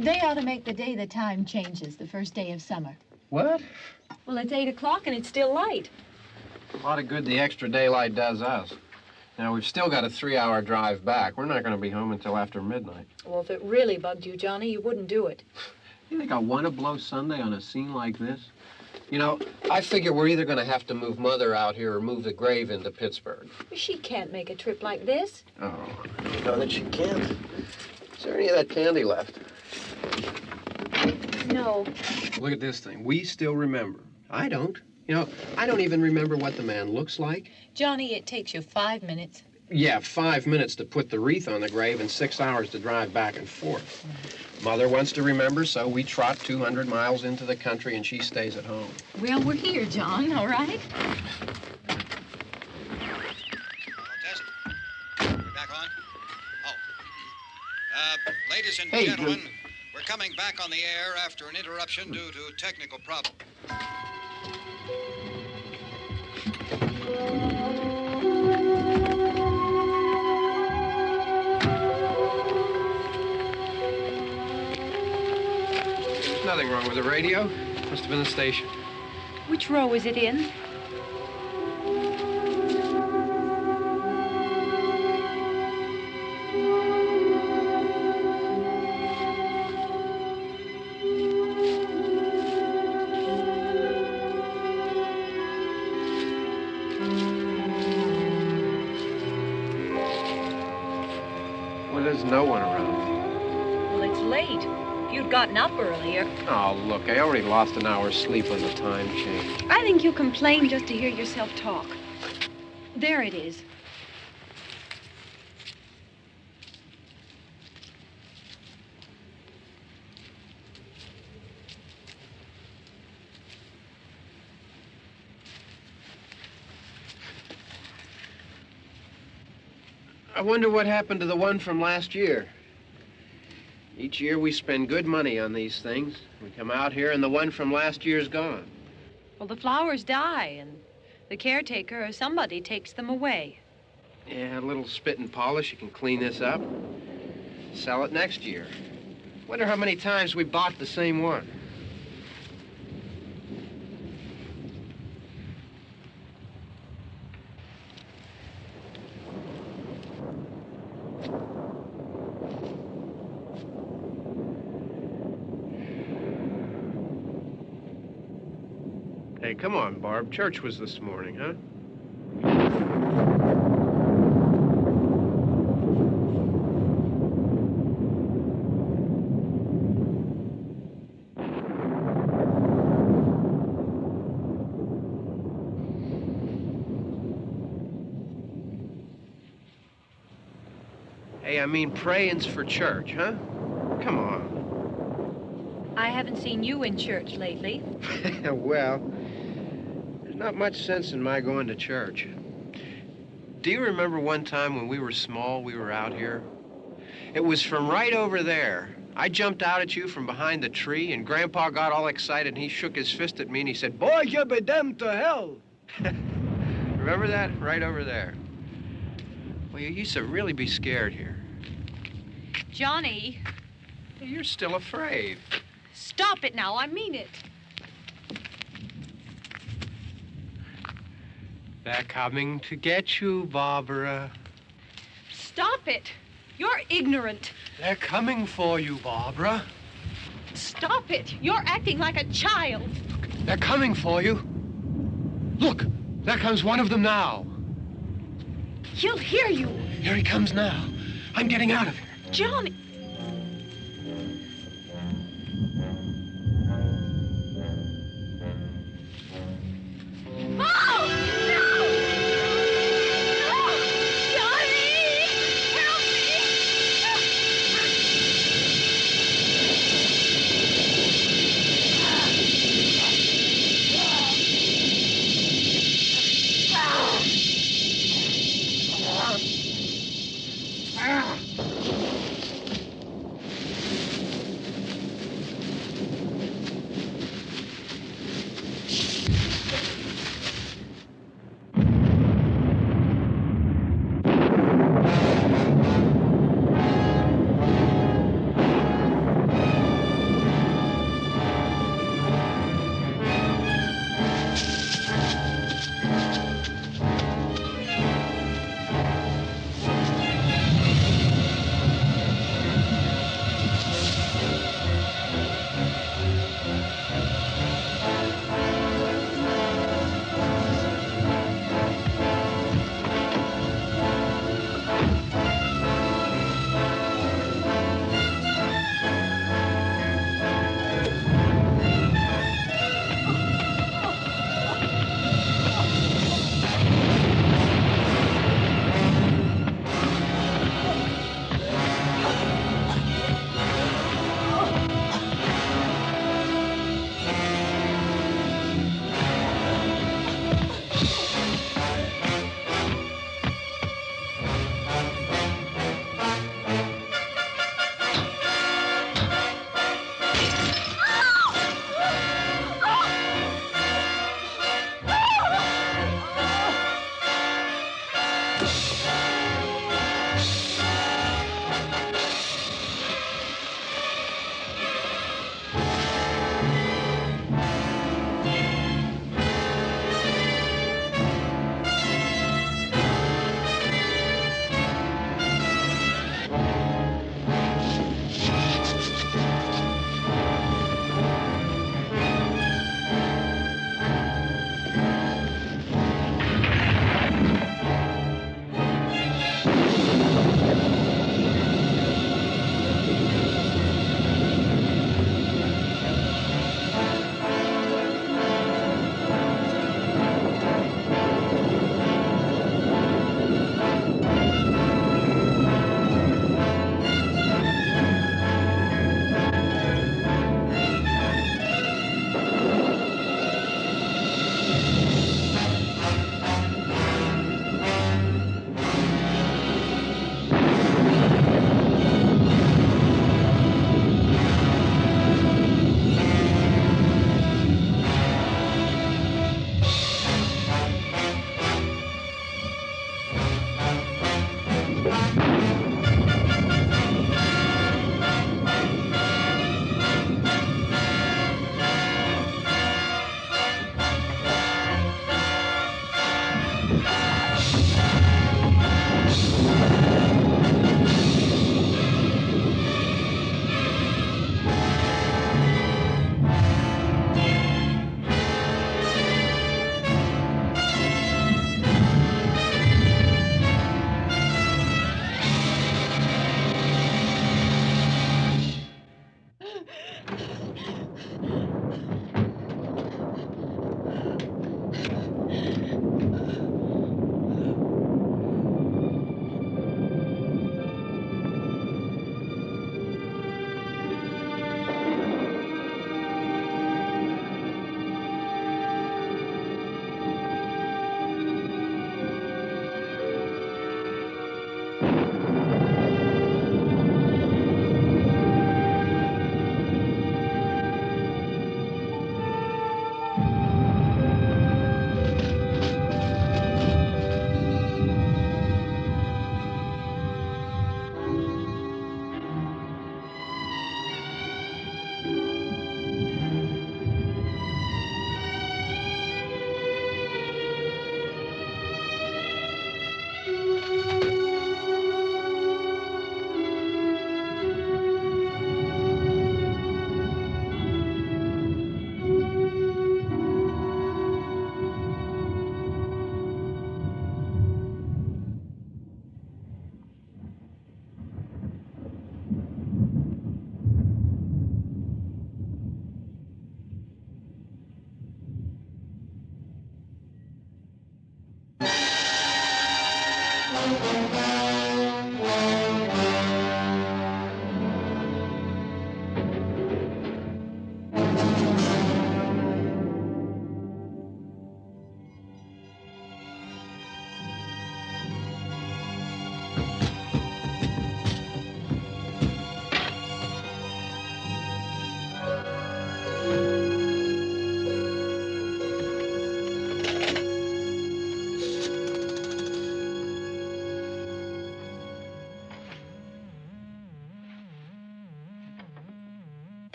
They ought to make the day the time changes, the first day of summer. What? Well, it's 8 o'clock and it's still light. A lot of good the extra daylight does us. Now, we've still got a 3-hour drive back. We're not going to be home until after midnight. Well, if it really bugged you, Johnny, you wouldn't do it. You think I want to blow Sunday on a scene like this? You know, I figure we're either going to have to move Mother out here or move the grave into Pittsburgh. She can't make a trip like this. Oh, you know that she can't. Is there any of that candy left? No. Look at this thing. We still remember. I don't. You know, I don't even remember what the man looks like. Johnny, it takes you 5 minutes. Yeah, 5 minutes to put the wreath on the grave and 6 hours to drive back and forth. Mother wants to remember, so we trot 200 miles into the country and she stays at home. Well, we're here, John, all right? Test. We're back on? Oh. Ladies and gentlemen, we're coming back on the air after an interruption due to technical problem. There's nothing wrong with the radio. Must have been the station. Which row is it in? Well, there's no one around. Well, it's late. If you'd gotten up earlier. Oh, look, I already lost an hour's sleep on the time change. I think you complain just to hear yourself talk. There it is. I wonder what happened to the one from last year. Each year we spend good money on these things. We come out here and the one from last year's gone. Well, the flowers die, and the caretaker or somebody takes them away. Yeah, a little spit and polish, you can clean this up. Sell it next year. Wonder how many times we bought the same one. Hey, come on, Barb. Church was this morning, huh? Hey, I mean praying's for church, huh? Come on. I haven't seen you in church lately. Well, there's not much sense in my going to church. Do you remember one time when we were small, we were out here? It was from right over there. I jumped out at you from behind the tree, and Grandpa got all excited, and he shook his fist at me, and he said, "Boy, you be damned to hell." Remember that? Right over there. Well, you used to really be scared here. Johnny, You're still afraid. stop it now. I mean it. They're coming to get you, Barbara. Stop it. You're ignorant. They're coming for you, Barbara. Stop it. You're acting like a child. They're coming for you. Look, there comes one of them now. He'll hear you. Here he comes now. I'm getting out of here. Johnny. Oh! No! No! Johnny! Help me!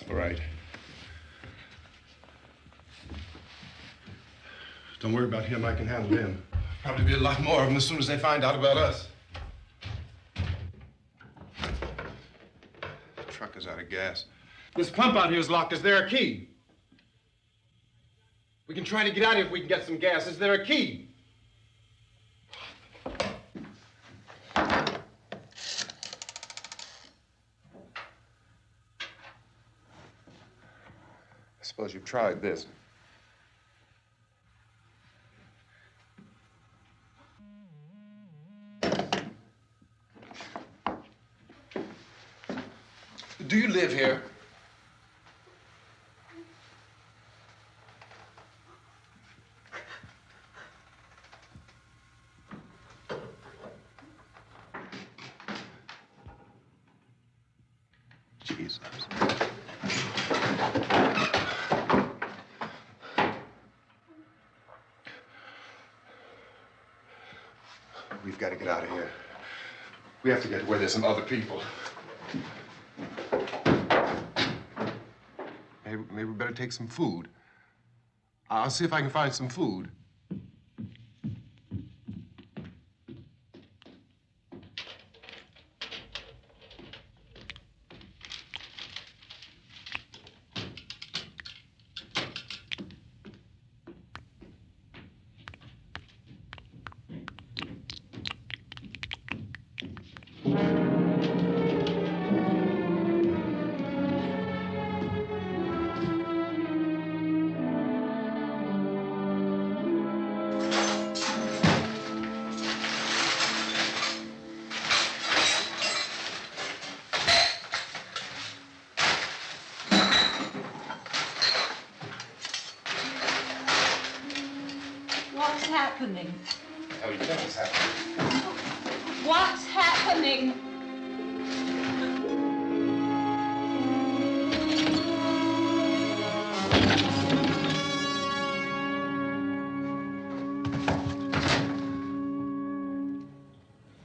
All right. Don't worry about him. I can handle him. Probably be a lot more of them as soon as they find out about us. The truck is out of gas. This pump out here is locked. Is there a key? We can try to get out here if we can get some gas. Is there a key? I suppose you've tried this. Do you live here? Jesus. We've got to get out of here. We have to get where there's some other people. Maybe we better take some food. I'll see if I can find some food. What's happening? How do you think it's happening? What's happening?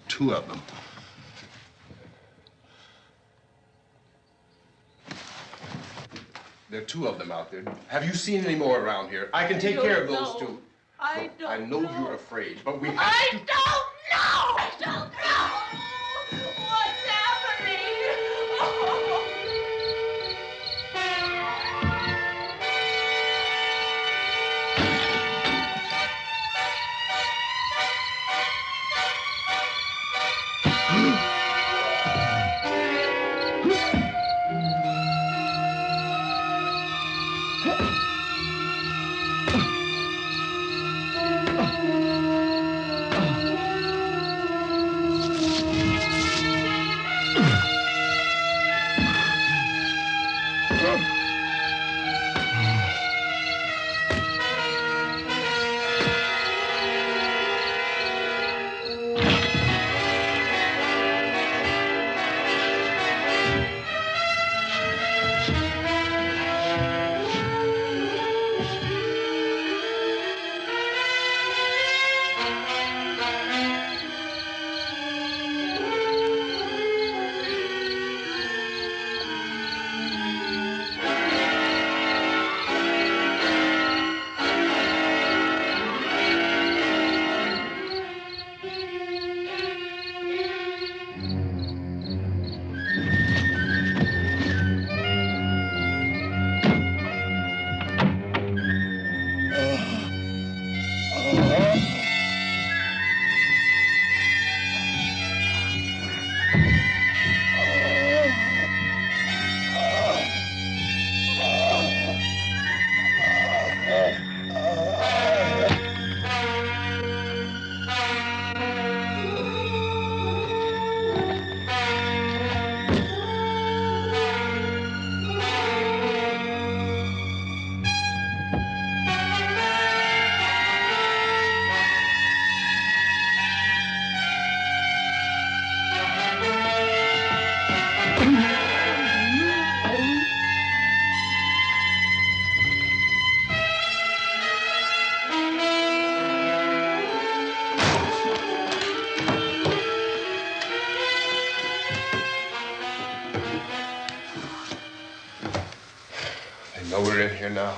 Two of them. There are two of them out there. Have you seen any more around here? I can take care of those two. I Look, I know you're afraid, but we have to... I don't know! I don't know! What's happening? get here now?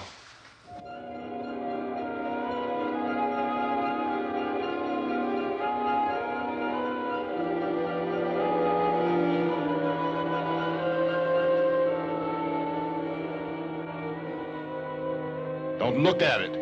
Don't look at it.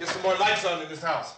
Get some more lights on in this house.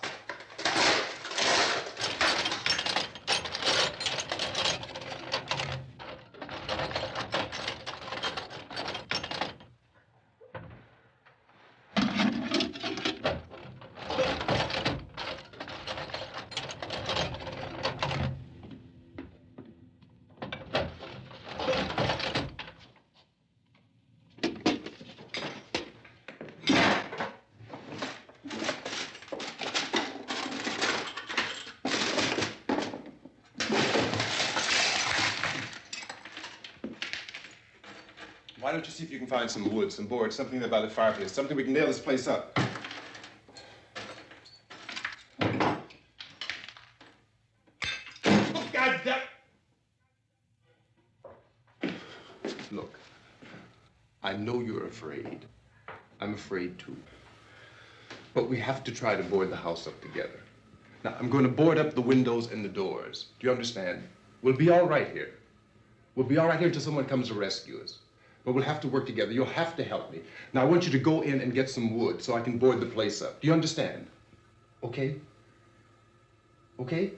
Why don't you see if you can find some wood, some board, something there by the fireplace, something we can nail this place up. God damn! Look, I know you're afraid. I'm afraid too. But we have to try to board the house up together. Now, I'm going to board up the windows and the doors. Do you understand? We'll be all right here. We'll be all right here until someone comes to rescue us. But we'll have to work together. You'll have to help me. Now, I want you to go in and get some wood so I can board the place up. Do you understand? Okay? Okay?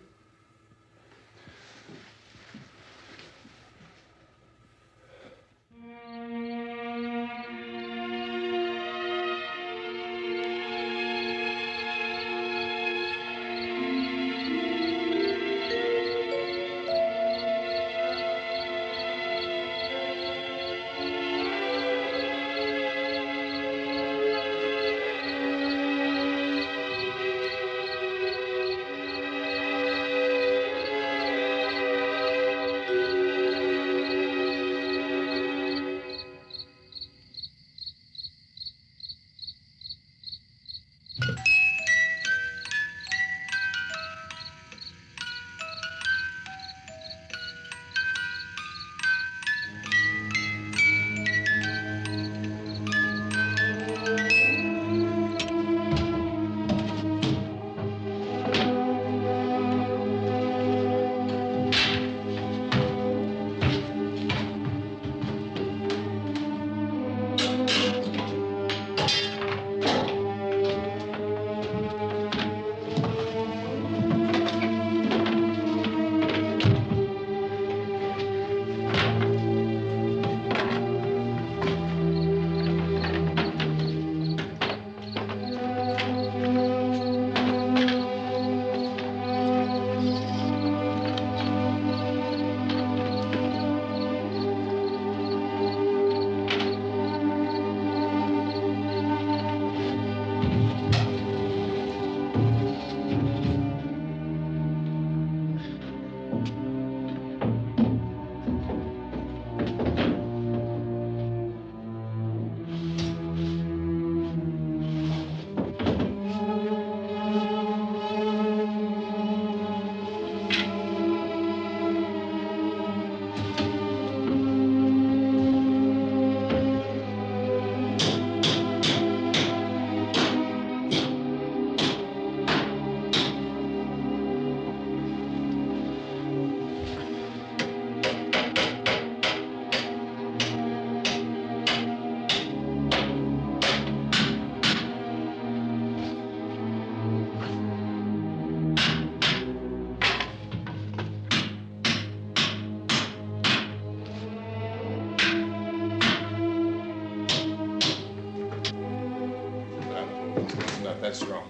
That's wrong.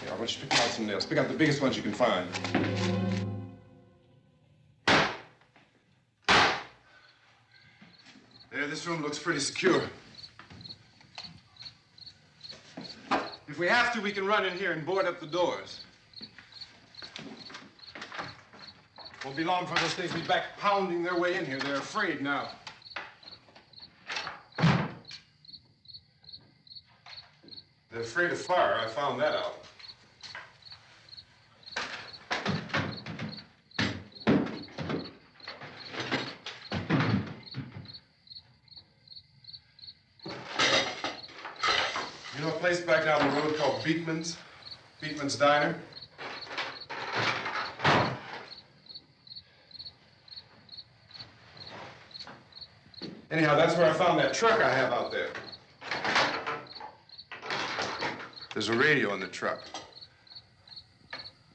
Here, I want you to pick out some nails. Pick out the biggest ones you can find. There, this room looks pretty secure. If we have to, we can run in here and board up the doors. Won't be long for those things to be back pounding their way in here. They're afraid now. They're afraid of fire. I found that out. You know a place back down the road called Beekman's? Beekman's Diner? Anyhow, that's where I found that truck I have out there. There's a radio in the truck.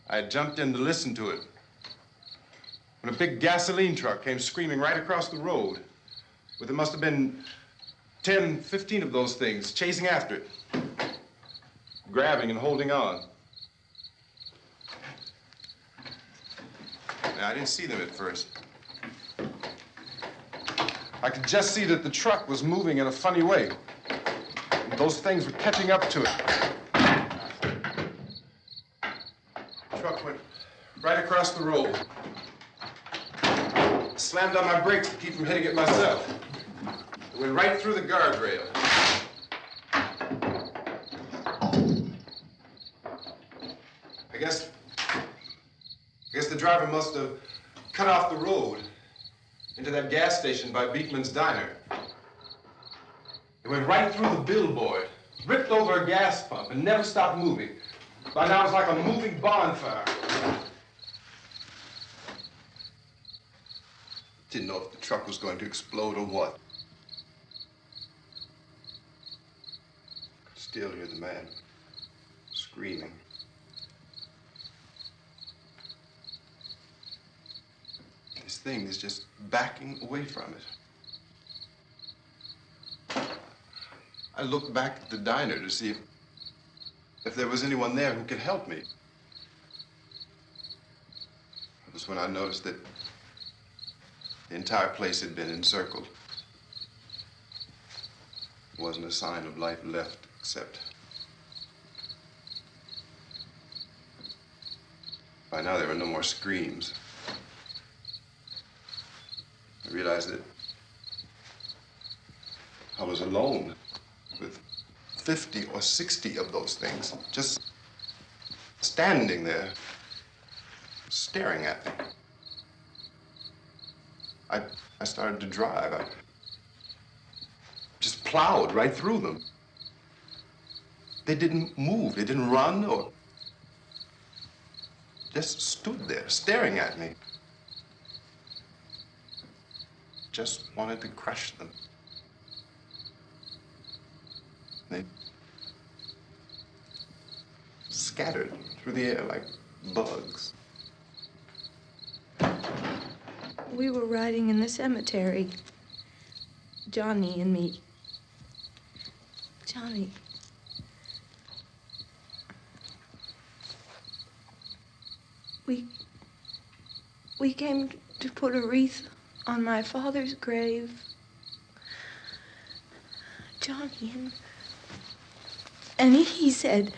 I jumped in to listen to it when a big gasoline truck came screaming right across the road. Well, there must have been 10, 15 of those things chasing after it, grabbing and holding on. Now, I didn't see them at first. I could just see that the truck was moving in a funny way. And those things were catching up to it. The truck went right across the road. Slammed on my brakes to keep from hitting it myself. It went right through the guardrail. I guess the driver must have cut off the road into that gas station by Beekman's Diner. It went right through the billboard, ripped over a gas pump, and never stopped moving. By now, it's like a moving bonfire. Didn't know if the truck was going to explode or what. Could still hear the man screaming. This thing is just backing away from it. I looked back at the diner to see if there was anyone there who could help me. It was when I noticed that the entire place had been encircled. There wasn't a sign of life left except by now there were no more screams. I realized that I was alone with 50 or 60 of those things, just standing there, staring at me. I started to drive. I just plowed right through them. They didn't move. They didn't run or just stood there, staring at me. Just wanted to crush them. They scattered through the air like bugs. We were riding in the cemetery, Johnny and me. Johnny. We came to put a wreath on my father's grave. Johnny, and he said,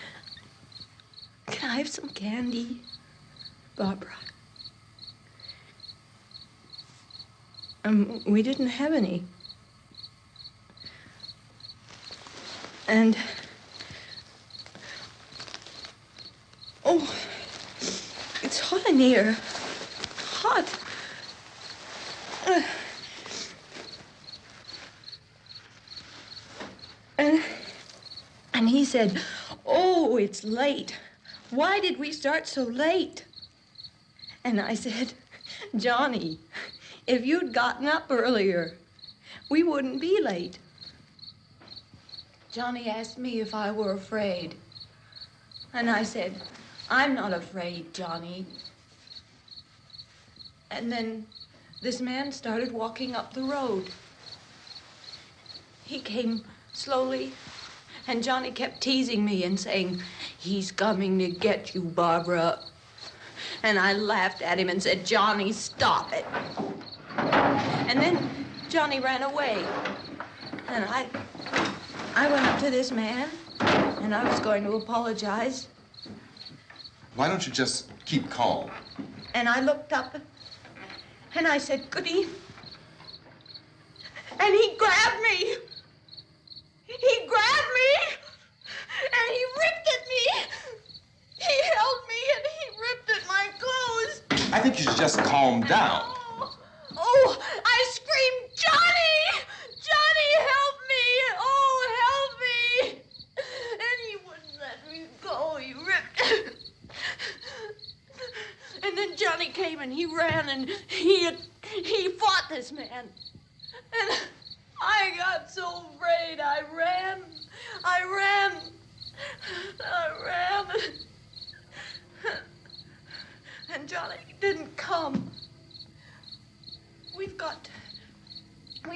"Can I have some candy, Barbara?" We didn't have any. And, oh, it's hot in here. Hot. And he said, "Oh, it's late. Why did we start so late?" And I said, "Johnny, if you'd gotten up earlier, we wouldn't be late." Johnny asked me if I were afraid. And I said, "I'm not afraid, Johnny." And then this man started walking up the road. He came slowly And Johnny kept teasing me and saying, "He's coming to get you, Barbara." And I laughed at him and said, "Johnny, stop it." And then Johnny ran away. And I went up to this man, and I was going to apologize. Why don't you just keep calm? And I looked up, and I said, "Good evening." And he grabbed me. He grabbed me, and he ripped at me. He held me, and he ripped at my clothes. I think you should just calm down. Oh, I screamed, "Johnny! Johnny, help me! Oh, help me!" And he wouldn't let me go. He ripped. And then Johnny came and he ran and he fought this man. And I got so afraid. I ran. And Johnny didn't come. We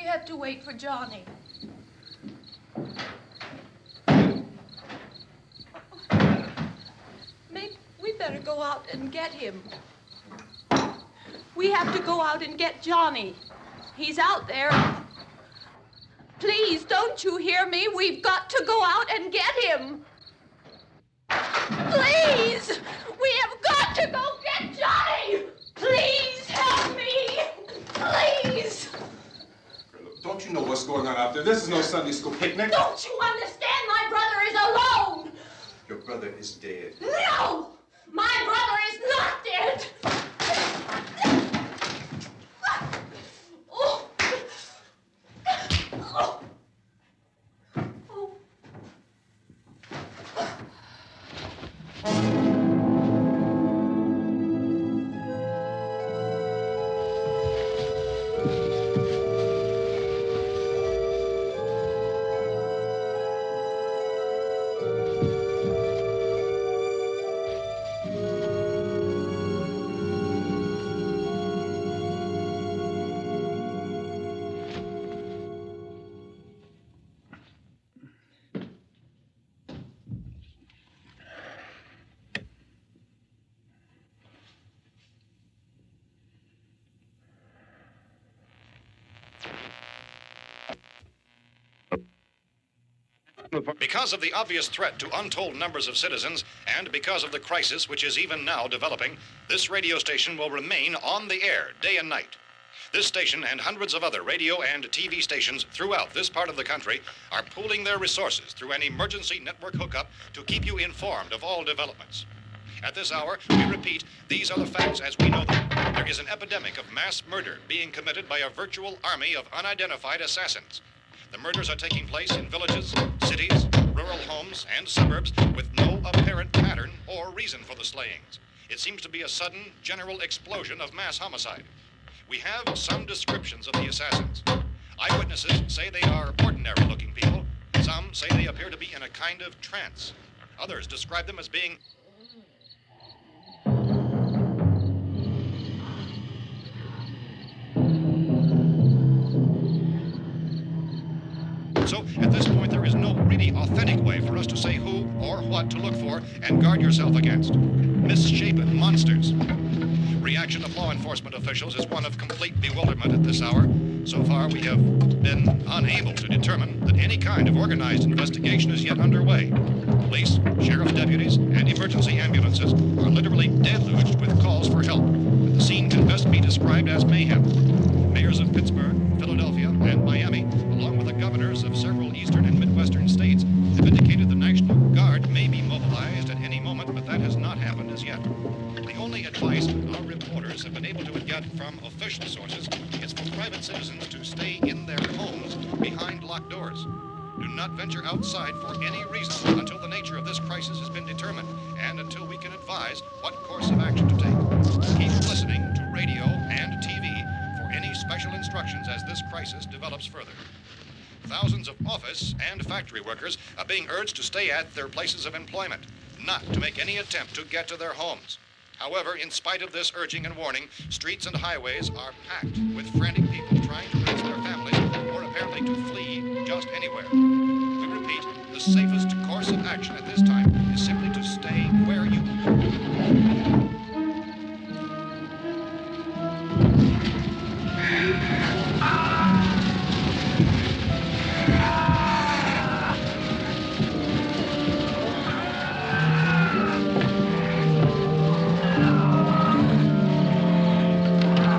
have to wait for Johnny. Maybe we better go out and get him. We have to go out and get Johnny. He's out there. Please, don't you hear me? We've got to go out and get him. Please! We have got to go get Johnny! Please help me! Please! Don't you know what's going on out there? This is no Sunday school picnic. Don't you understand? My brother is alone! Your brother is dead. No! My brother is not dead! Oh. Oh. Oh. Because of the obvious threat to untold numbers of citizens, and because of the crisis which is even now developing, this radio station will remain on the air day and night. This station and hundreds of other radio and TV stations throughout this part of the country are pooling their resources through an emergency network hookup to keep you informed of all developments. At this hour, we repeat, these are the facts as we know them. There is an epidemic of mass murder being committed by a virtual army of unidentified assassins. The murders are taking place in villages, cities, rural homes, and suburbs with no apparent pattern or reason for the slayings. It seems to be a sudden, general explosion of mass homicide. We have some descriptions of the assassins. Eyewitnesses say they are ordinary-looking people. Some say they appear to be in a kind of trance. Others describe them as being So, at this point, there is no really authentic way for us to say who or what to look for and guard yourself against. Misshapen monsters. Reaction of law enforcement officials is one of complete bewilderment at this hour. So far, we have been unable to determine that any kind of organized investigation is yet underway. Police, sheriff's deputies, and emergency ambulances are literally deluged with calls for help. The scene can best be described as mayhem. Mayors of Pittsburgh, Philadelphia, and Miami, along with the governors of several eastern and midwestern states, have indicated the National Guard may be mobilized at any moment, but that has not happened as yet. The only advice our reporters have been able to get from official sources is for private citizens to stay in their homes behind locked doors. Do not venture outside for any reason until the nature of this crisis has been determined and until we can advise what course of action to take. Keep listening to radio and TV for any special instructions as this crisis develops further. Thousands of office and factory workers are being urged to stay at their places of employment, not to make any attempt to get to their homes. However, in spite of this urging and warning, streets and highways are packed with frantic people trying to reach their families or apparently to flee just anywhere. We repeat, the safest course of action at this time is simply to stay where you are.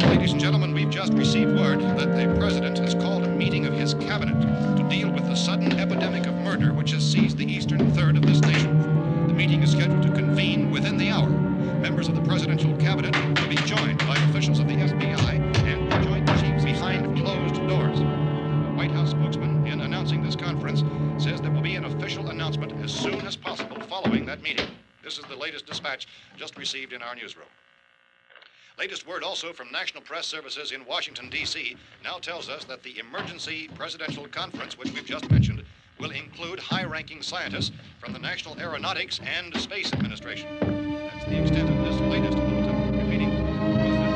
Ladies and gentlemen, we've just received word that the President has called a meeting of his cabinet to deal with the sudden epidemic of murder which has seized the eastern third of this nation. The meeting is scheduled to convene within the hour. Members of the presidential cabinet will be joined by officials of the FBI and the Joint Chiefs behind closed doors. The White House spokesman, in announcing this conference, says there will be an official announcement as soon as possible following that meeting. This is the latest dispatch just received in our newsroom. Latest word also from National Press Services in Washington, D.C. now tells us that the emergency presidential conference, which we've just mentioned, will include high-ranking scientists from the National Aeronautics and Space Administration. That's the extent of this latest bulletin. Meeting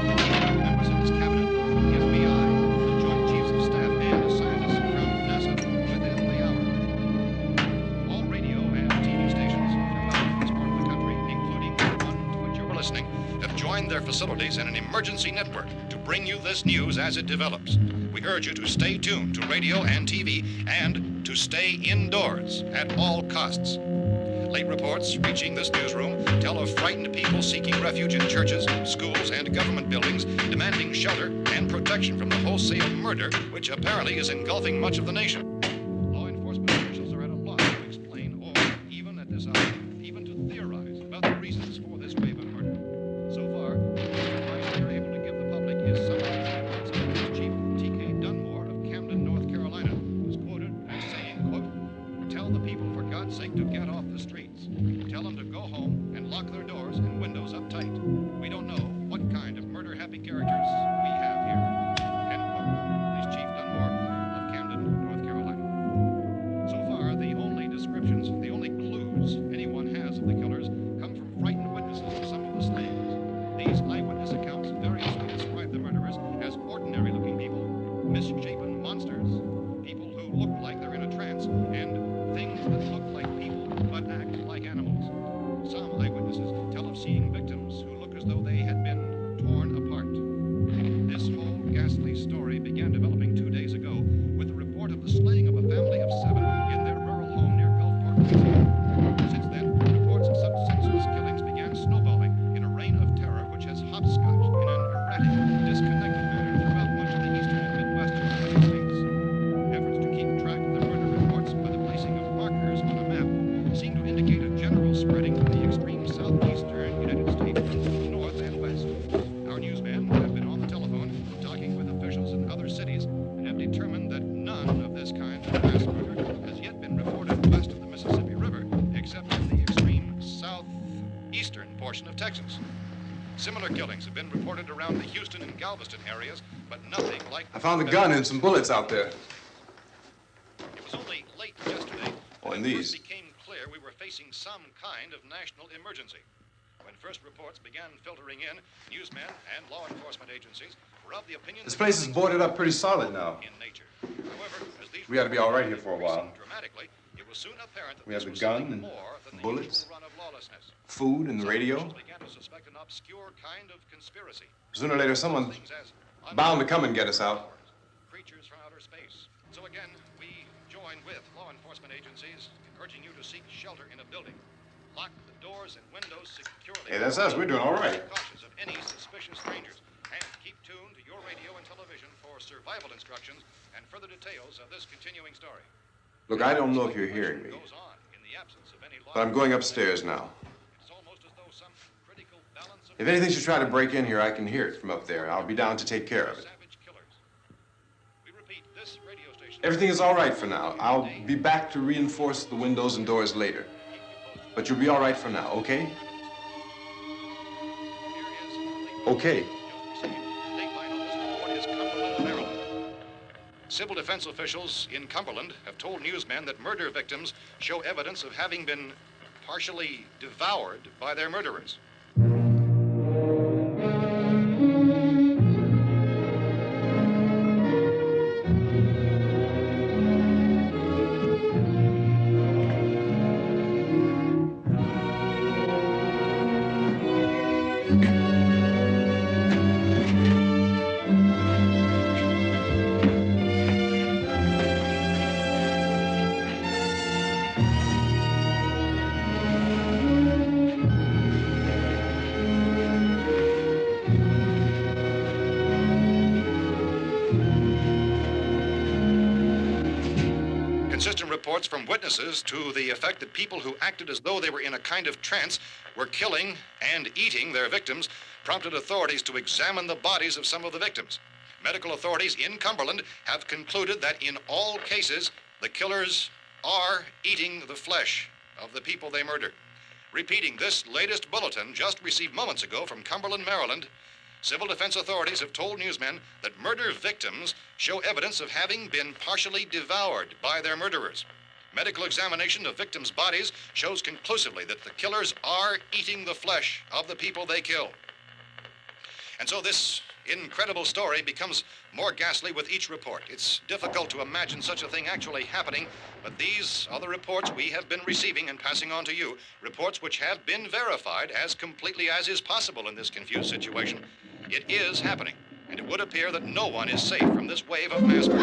President, members of his cabinet, the FBI, the Joint Chiefs of Staff, and scientists from NASA within the hour. All radio and TV stations throughout this part of the country, including the one to which you're listening, have joined their facilities in an emergency network to bring you this news as it develops. We urge you to stay tuned to radio and TV and to stay indoors at all costs. Late reports reaching this newsroom tell of frightened people seeking refuge in churches, schools, and government buildings, demanding shelter and protection from the wholesale murder which apparently is engulfing much of the nation. Law enforcement officials are at a loss to explain or, even at this hour, even to theorize about the reasons for this wave of murder. So far, the advice we are able to give the public is summarized by words of Police Chief T.K. Dunmore of Camden, North Carolina, who's quoted as saying, quote, "Tell the people, for God's sake, to get off the streets. Tell them to go home and lock their doors and windows up tight. We don't know what kind of murder-happy characters we have here." End quote. Police Chief Dunmore of Camden, North Carolina. So far, the only descriptions, the only clues anyone has of the killers come from frightened witnesses of some of the slayings. These eyewitness accounts variously describe the murderers as ordinary-looking people, misshapen monsters, people who look like they're in a trance, and things that look like people but act like animals. Some eyewitnesses tell of seeing victims who look as though they had been torn apart. This whole ghastly story began developing 2 days ago with the report of the slaying of a family of 7 in their rural home near Gulfport, Louisiana. Since then, reports of such senseless killings began snowballing in a reign of terror which has hopscotched in an erratic, disconnected manner throughout much of the eastern and midwestern United States. Efforts to keep track of the murder reports by the placing of markers on a map seem to indicate a general spreading from the extreme southeastern United States to the north and west. Our newsmen have been on the telephone talking with officials in other cities and have determined that none of this kind of mass murder has yet been reported west of the Mississippi River, except in the extreme southeastern portion of Texas. Similar killings have been reported around the Houston and Galveston areas, but nothing like... I found a gun and some bullets out there. It was only late yesterday Oh, and that it these. first became clear we were facing some kind of national emergency. When first reports began filtering in, newsmen and law enforcement agencies were of the opinion This that place is killings boarded were up pretty solid now. in nature. However, as these We ought to be all right here reports for a while. increased dramatically, it was soon apparent that We this have the was gun something and more than the bullets, usual run of lawlessness. food and the Some radio. officials began to suspect an obscure kind of conspiracy. Sooner or later, someone's Things as bound to come and get us out. creatures from outer space. So again, we join with law enforcement agencies urging you to seek shelter in a building. Lock the doors and windows securely. Hey, that's us. We're doing all right. Be cautious of any suspicious strangers. And keep tuned to your radio and television for survival instructions and further details of this continuing story. Look, I don't know if you're hearing me, Goes on in the absence of any law. but I'm going upstairs now. It's almost as though some critical balance of If anything should try to break in here, I can hear it from up there. I'll be down to take care of it. savage killers. We repeat, this radio station. Everything is all right for now. I'll be back to reinforce the windows and doors later. But you'll be all right for now, okay? Okay. Dateline on this report is Cumberland, Maryland. Civil defense officials in Cumberland have told newsmen that murder victims show evidence of having been partially devoured by their murderers. Inconsistent reports from witnesses to the effect that people who acted as though they were in a kind of trance were killing and eating their victims prompted authorities to examine the bodies of some of the victims. Medical authorities in Cumberland have concluded that in all cases, the killers are eating the flesh of the people they murdered. Repeating this latest bulletin just received moments ago from Cumberland, Maryland, civil defense authorities have told newsmen that murder victims show evidence of having been partially devoured by their murderers. Medical examination of victims' bodies shows conclusively that the killers are eating the flesh of the people they kill. And so this incredible story becomes more ghastly with each report. It's difficult to imagine such a thing actually happening, but these are the reports we have been receiving and passing on to you, reports which have been verified as completely as is possible in this confused situation. It is happening, and it would appear that no one is safe from this wave of mass murder.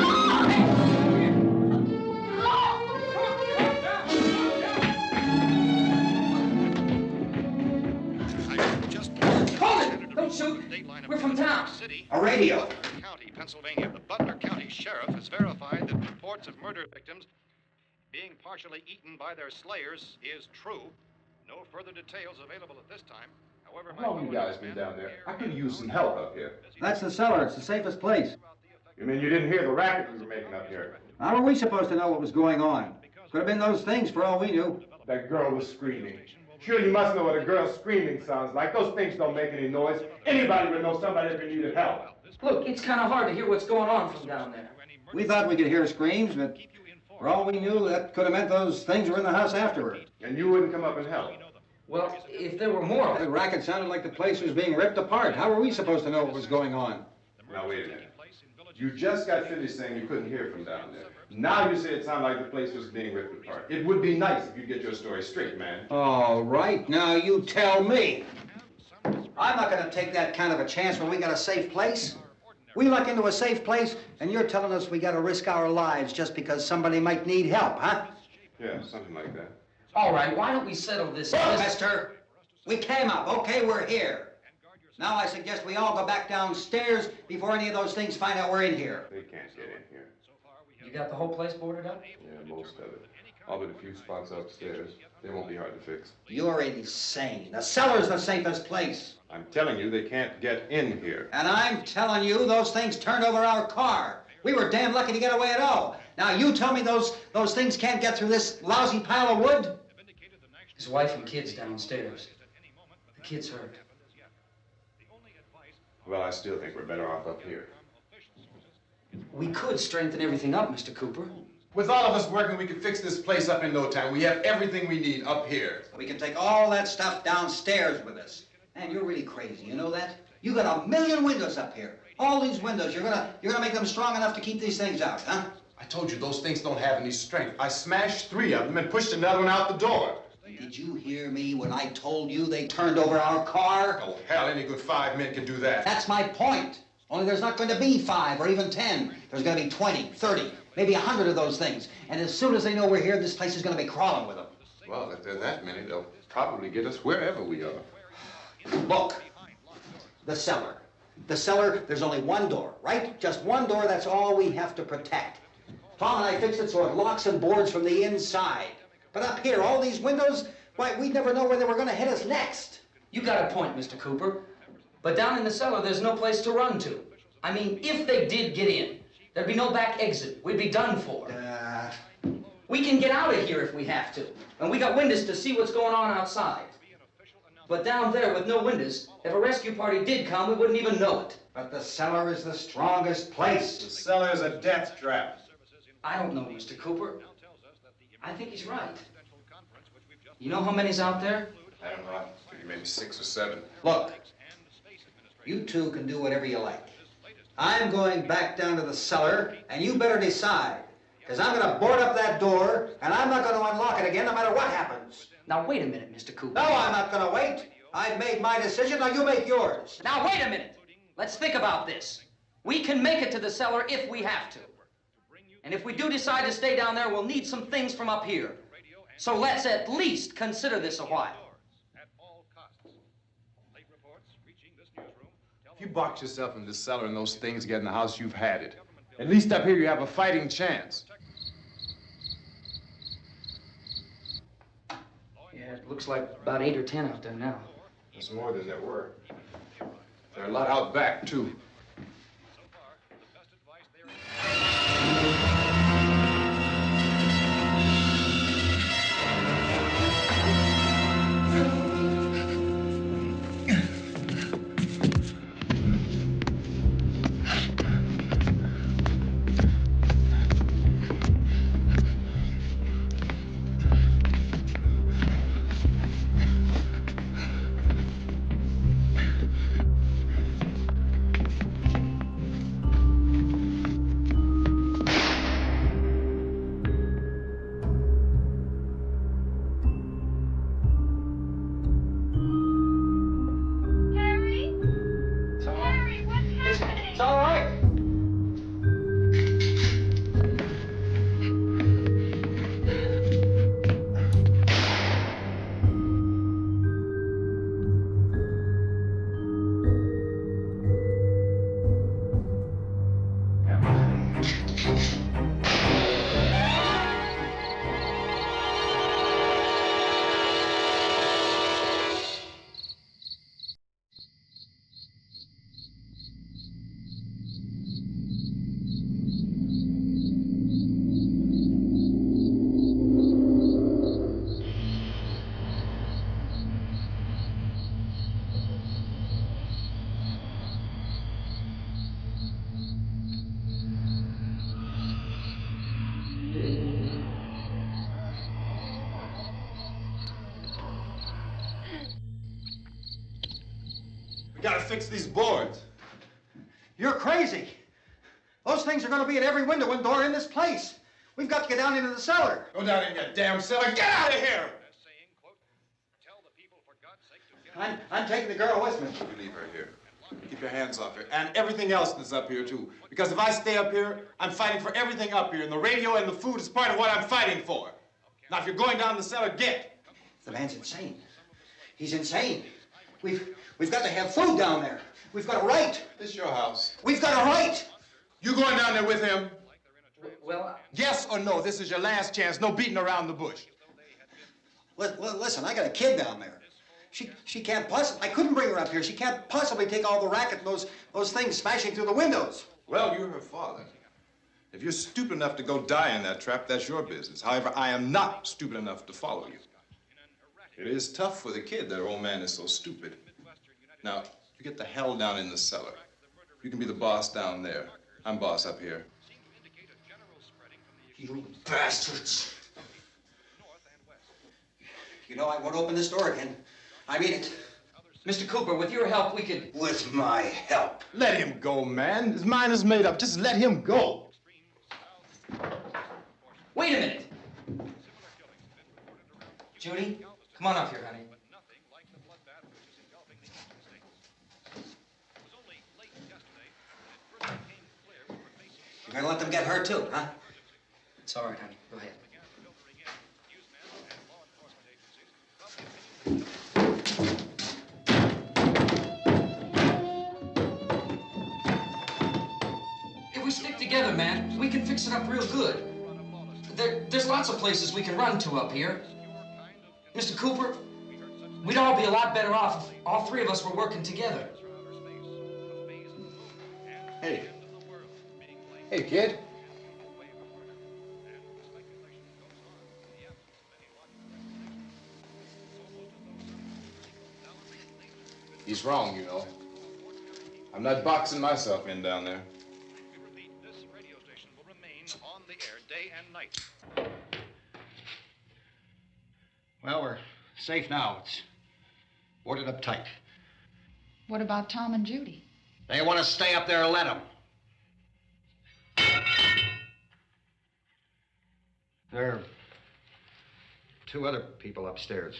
Don't shoot. We're from town. A radio. County, Pennsylvania. The Butler County Sheriff has verified that reports of murder victims being partially eaten by their slayers is true. No further details available at this time. However, How long have you guys been down there? I could use some help up here. That's the cellar. It's the safest place. You mean you didn't hear the racket we were making up here? How were we supposed to know what was going on? Could have been those things for all we knew. That girl was screaming. Sure, you must know what a girl screaming sounds like. Those things don't make any noise. Anybody would know somebody ever needed help. Look, it's kind of hard to hear what's going on from down there. We thought we could hear screams, but for all we knew, that could have meant those things were in the house afterward. And you wouldn't come up and help? Well, if there were more... The racket sounded like the place was being ripped apart. How were we supposed to know what was going on? Now, wait a minute. You just got finished saying you couldn't hear from down there. Now you say it sounded like the place was being ripped apart. It would be nice if you'd get your story straight, man. All right, now you tell me. I'm not going to take that kind of a chance when we got a safe place. We luck into a safe place, and you're telling us we got to risk our lives just because somebody might need help, huh? Yeah, something like that. All right, why don't we settle this? Mister, we came up. Okay, we're here. Now I suggest we all go back downstairs before any of those things find out we're in here. They can't get in here. You got the whole place boarded up? Yeah, most of it. All but a few spots upstairs. They won't be hard to fix. You're insane. The cellar's the safest place. I'm telling you, they can't get in here. And I'm telling you, those things turned over our car. We were damn lucky to get away at all. Now you tell me those things can't get through this lousy pile of wood? His wife and kids downstairs. The kid's hurt. Well, I still think we're better off up here. We could strengthen everything up, Mr. Cooper. With all of us working, we could fix this place up in no time. We have everything we need up here. We can take all that stuff downstairs with us. Man, you're really crazy, you know that? You got 1,000,000 windows up here. All these windows, you're gonna make them strong enough to keep these things out, huh? I told you those things don't have any strength. I smashed 3 of them and pushed another one out the door. Did you hear me when I told you they turned over our car? Oh, hell, any good 5 men can do that. That's my point. Only there's not going to be 5 or even 10. There's going to be 20, 30, maybe 100 of those things. And as soon as they know we're here, this place is going to be crawling with them. Well, if there are that many, they'll probably get us wherever we are. Look, the cellar. The cellar, there's only one door, right? Just one door, that's all we have to protect. Tom and I fixed it so it locks and boards from the inside. But up here, all these windows, why, we'd never know where they were going to hit us next. You got a point, Mr. Cooper. But down in the cellar, there's no place to run to. I mean, if they did get in, there'd be no back exit. We'd be done for. We can get out of here if we have to. And we got windows to see what's going on outside. But down there with no windows, if a rescue party did come, we wouldn't even know it. But the cellar is the strongest place. The cellar is a death trap. I don't know, Mr. Cooper. I think he's right. You know how many's out there? I don't know. Maybe 6 or 7. Look, you two can do whatever you like. I'm going back down to the cellar, and you better decide. Because I'm going to board up that door, and I'm not going to unlock it again no matter what happens. Now, wait a minute, Mr. Cooper. No, I'm not going to wait. I've made my decision, now you make yours. Now, wait a minute. Let's think about this. We can make it to the cellar if we have to. And if we do decide to stay down there, we'll need some things from up here. So let's at least consider this a while. If you box yourself in this cellar and those things get in the house, you've had it. At least up here you have a fighting chance. Looks like about 8 or 10 out there now. There's more than there were. There are a lot out back, too. We gotta fix these boards. You're crazy. Those things are going to be at every window and door in this place. We've got to get down into the cellar. Go down in that damn cellar. Get out of here! I'm taking the girl with me. You leave her here. Keep your hands off her. And everything else that's up here, too. Because if I stay up here, I'm fighting for everything up here. And the radio and the food is part of what I'm fighting for. Now, if you're going down the cellar, get. The man's insane. He's insane. We've got to have food down there. We've got a right. This is your house. We've got a right. You going down there with him? Well, yes or no? This is your last chance. No beating around the bush. Listen, I got a kid down there. She can't possibly. I couldn't bring her up here. She can't possibly take all the racket and those things smashing through the windows. Well, you're her father. If you're stupid enough to go die in that trap, that's your business. However, I am not stupid enough to follow you. It is tough for the kid that her old man is so stupid. Now, you get the hell down in the cellar. You can be the boss down there. I'm boss up here. You bastards. You know, I won't open this door again. I mean it. Mr. Cooper, with your help, we could... With my help. Let him go, man. His mind is made up. Just let him go. Wait a minute. Judy, come on up here, honey. You're gonna let them get hurt too, huh? It's all right, honey. Go ahead. If we stick together, man, we can fix it up real good. There's lots of places we can run to up here. Mr. Cooper, we'd all be a lot better off if all three of us were working together. Hey. Hey, kid. He's wrong, you know. I'm not boxing myself in down there. This radio station will remain on the air day and night. Well, we're safe now. It's boarded up tight. What about Tom and Judy? They want to stay up there, let them. There are two other people upstairs,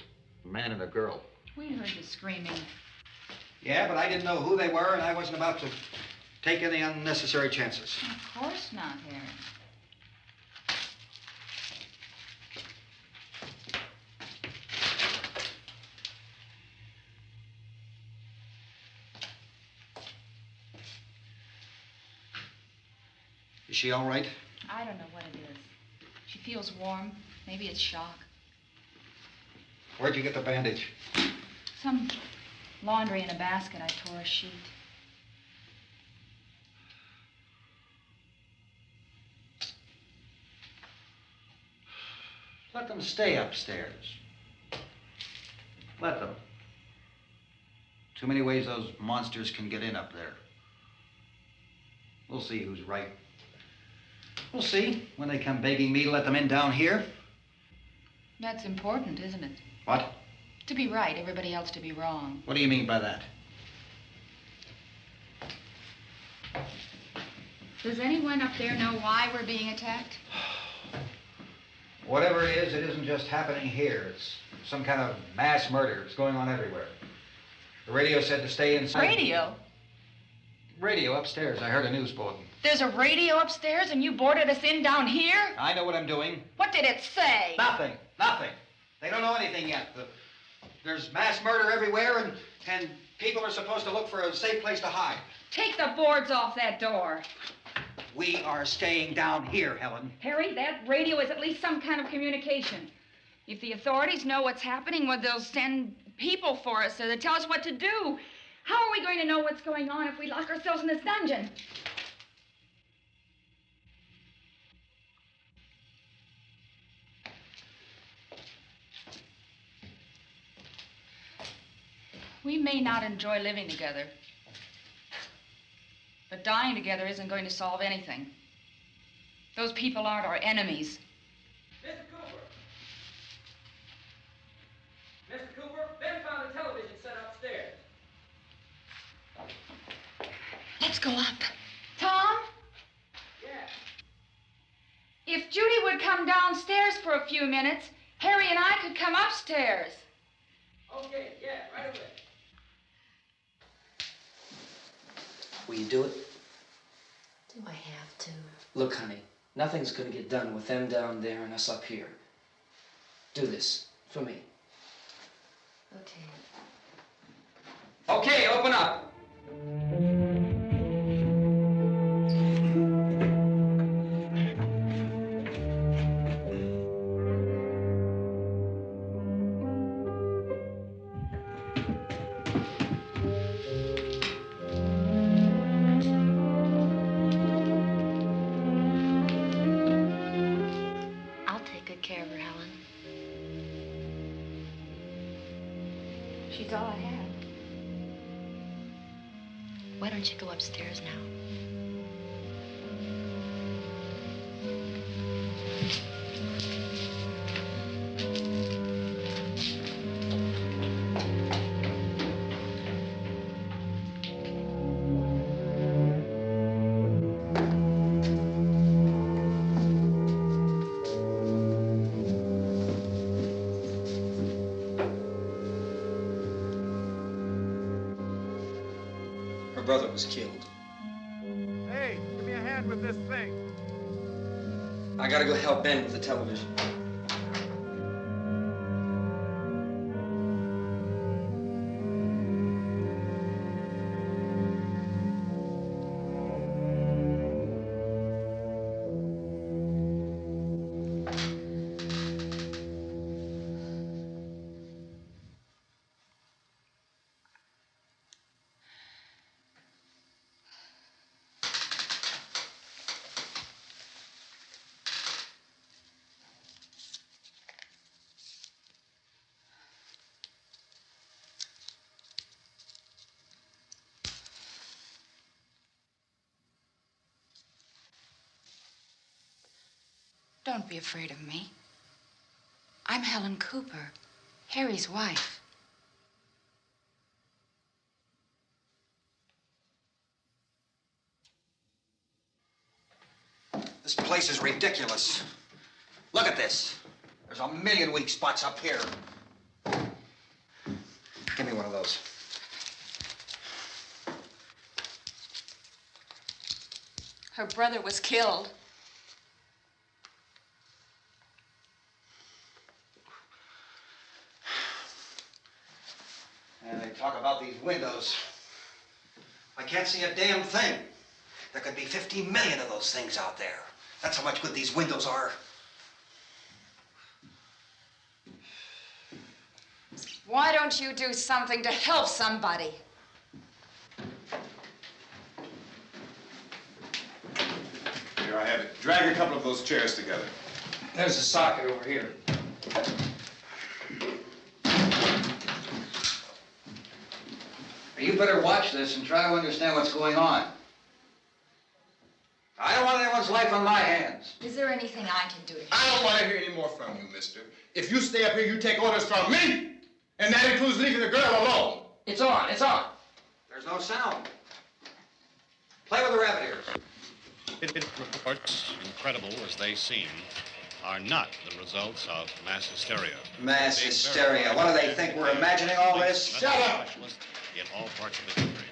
a man and a girl. We heard the screaming. Yeah, but I didn't know who they were, and I wasn't about to take any unnecessary chances. Of course not, Harry. Is she all right? I don't know what it is. She feels warm. Maybe it's shock. Where'd you get the bandage? Some laundry in a basket. I tore a sheet. Let them stay upstairs. Let them. Too many ways those monsters can get in up there. We'll see who's right. We'll see when they come begging me to let them in down here. That's important, isn't it? What? To be right, everybody else to be wrong. What do you mean by that? Does anyone up there know why we're being attacked? Whatever it isn't just happening here. It's some kind of mass murder. It's going on everywhere. The radio said to stay inside. Radio? Radio upstairs. I heard a news bulletin. There's a radio upstairs and you boarded us in down here? I know what I'm doing. What did it say? Nothing. Nothing. They don't know anything yet. There's mass murder everywhere, and people are supposed to look for a safe place to hide. Take the boards off that door. We are staying down here, Helen. Harry, that radio is at least some kind of communication. If the authorities know what's happening, well, they'll send people for us to tell us what to do. How are we going to know what's going on if we lock ourselves in this dungeon? We may not enjoy living together, but dying together isn't going to solve anything. Those people aren't our enemies. Mr. Cooper! Mr. Cooper, Ben found the television set upstairs. Let's go up. Tom? Yeah. If Judy would come downstairs for a few minutes, Harry and I could come upstairs. Okay, yeah, right away. Will you do it? Do I have to? Look, honey, nothing's gonna get done with them down there and us up here. Do this for me. Okay. Okay, open up. I'll take good care of her, Helen. She's all I have. Why don't you go upstairs now? Her brother was killed. Hey, give me a hand with this thing. I gotta go help Ben with the television. Don't be afraid of me. I'm Helen Cooper, Harry's wife. This place is ridiculous. Look at this. There's a million weak spots up here. Give me one of those. Her brother was killed. And they talk about these windows. I can't see a damn thing. There could be 50 million of those things out there. That's how much good these windows are. Why don't you do something to help somebody? Here, I have it. Drag a couple of those chairs together. There's a socket over here. You better watch this and try to understand what's going on. I don't want anyone's life on my hands. Is there anything I can do to help? I don't want to hear any more from you, mister. If you stay up here, you take orders from me. And that includes leaving the girl alone. It's on, it's on. There's no sound. Play with the rabbit ears. Reports, incredible as they seem, are not the results of mass hysteria. Mass hysteria. What do they think? We're imagining all this? Shut up! In all parts of the country.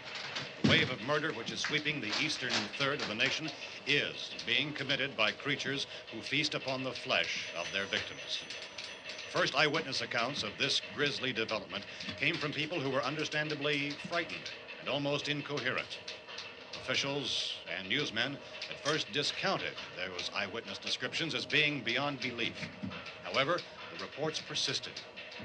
The wave of murder which is sweeping the eastern third of the nation is being committed by creatures who feast upon the flesh of their victims. First eyewitness accounts of this grisly development came from people who were understandably frightened and almost incoherent. Officials and newsmen at first discounted those eyewitness descriptions as being beyond belief. However, the reports persisted.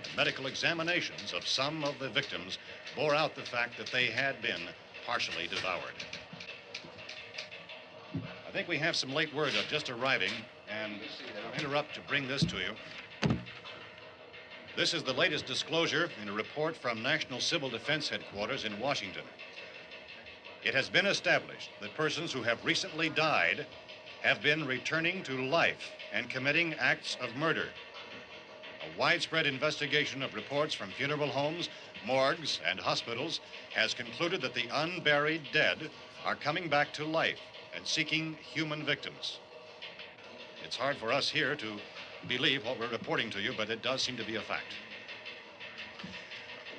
The medical examinations of some of the victims bore out the fact that they had been partially devoured. I think we have some late word just arriving, and I'll interrupt to bring this to you. This is the latest disclosure in a report from National Civil Defense Headquarters in Washington. It has been established that persons who have recently died have been returning to life and committing acts of murder. A widespread investigation of reports from funeral homes, morgues, and hospitals has concluded that the unburied dead are coming back to life and seeking human victims. It's hard for us here to believe what we're reporting to you, but it does seem to be a fact.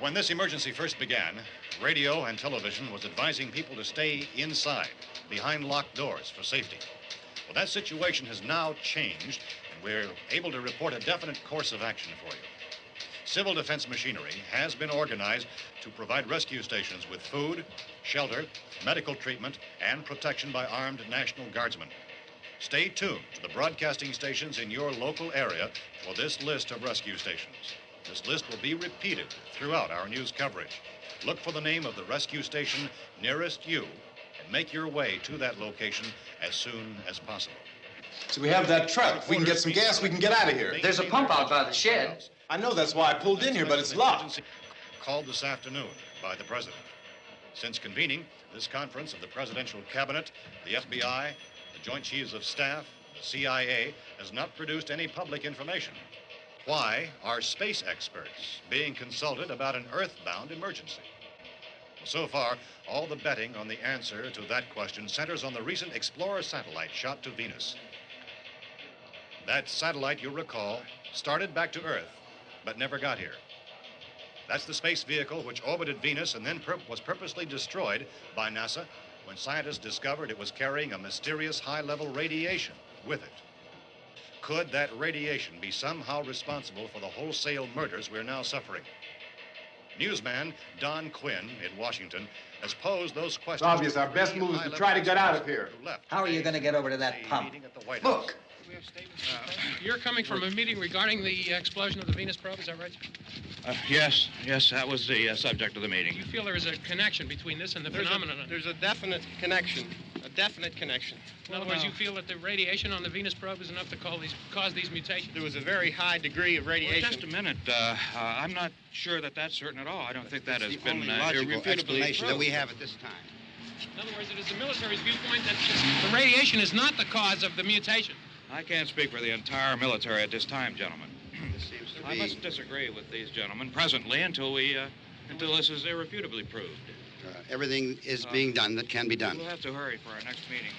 When this emergency first began, radio and television was advising people to stay inside, behind locked doors for safety. Well, that situation has now changed, and we're able to report a definite course of action for you. Civil defense machinery has been organized to provide rescue stations with food, shelter, medical treatment, and protection by armed National Guardsmen. Stay tuned to the broadcasting stations in your local area for this list of rescue stations. This list will be repeated throughout our news coverage. Look for the name of the rescue station nearest you and make your way to that location as soon as possible. So we have that truck. If we can get some gas, we can get out of here. There's a pump out by the shed. I know, that's why I pulled in here, but it's locked. Called this afternoon by the president. Since convening this conference of the presidential cabinet, the FBI, the Joint Chiefs of Staff, the CIA has not produced any public information. Why are space experts being consulted about an earthbound emergency? So far, all the betting on the answer to that question centers on the recent Explorer satellite shot to Venus. That satellite, you'll recall, started back to Earth, but never got here. That's the space vehicle which orbited Venus and then was purposely destroyed by NASA when scientists discovered it was carrying a mysterious high-level radiation with it. Could that radiation be somehow responsible for the wholesale murders we're now suffering? Newsman Don Quinn in Washington has posed those questions. It's obvious our best move is to try to get out of here. How are you going to get over to that pump? Look. You're coming from a meeting regarding the explosion of the Venus probe, is that right? Yes, that was the subject of the meeting. Do you feel there is a connection between this and the phenomenon? There's a definite connection. In other words, you feel that the radiation on the Venus probe is enough to cause these mutations? There was a very high degree of radiation. Well, just a minute. I'm not sure that that's certain at all. I don't think that has been logical explanation that we have at this time. In other words, it is the military's viewpoint that the radiation is not the cause of the mutation. I can't speak for the entire military at this time, gentlemen. This seems to be... I must disagree with these gentlemen presently until this is irrefutably proved. Everything is being done that can be done. We'll have to hurry for our next meeting.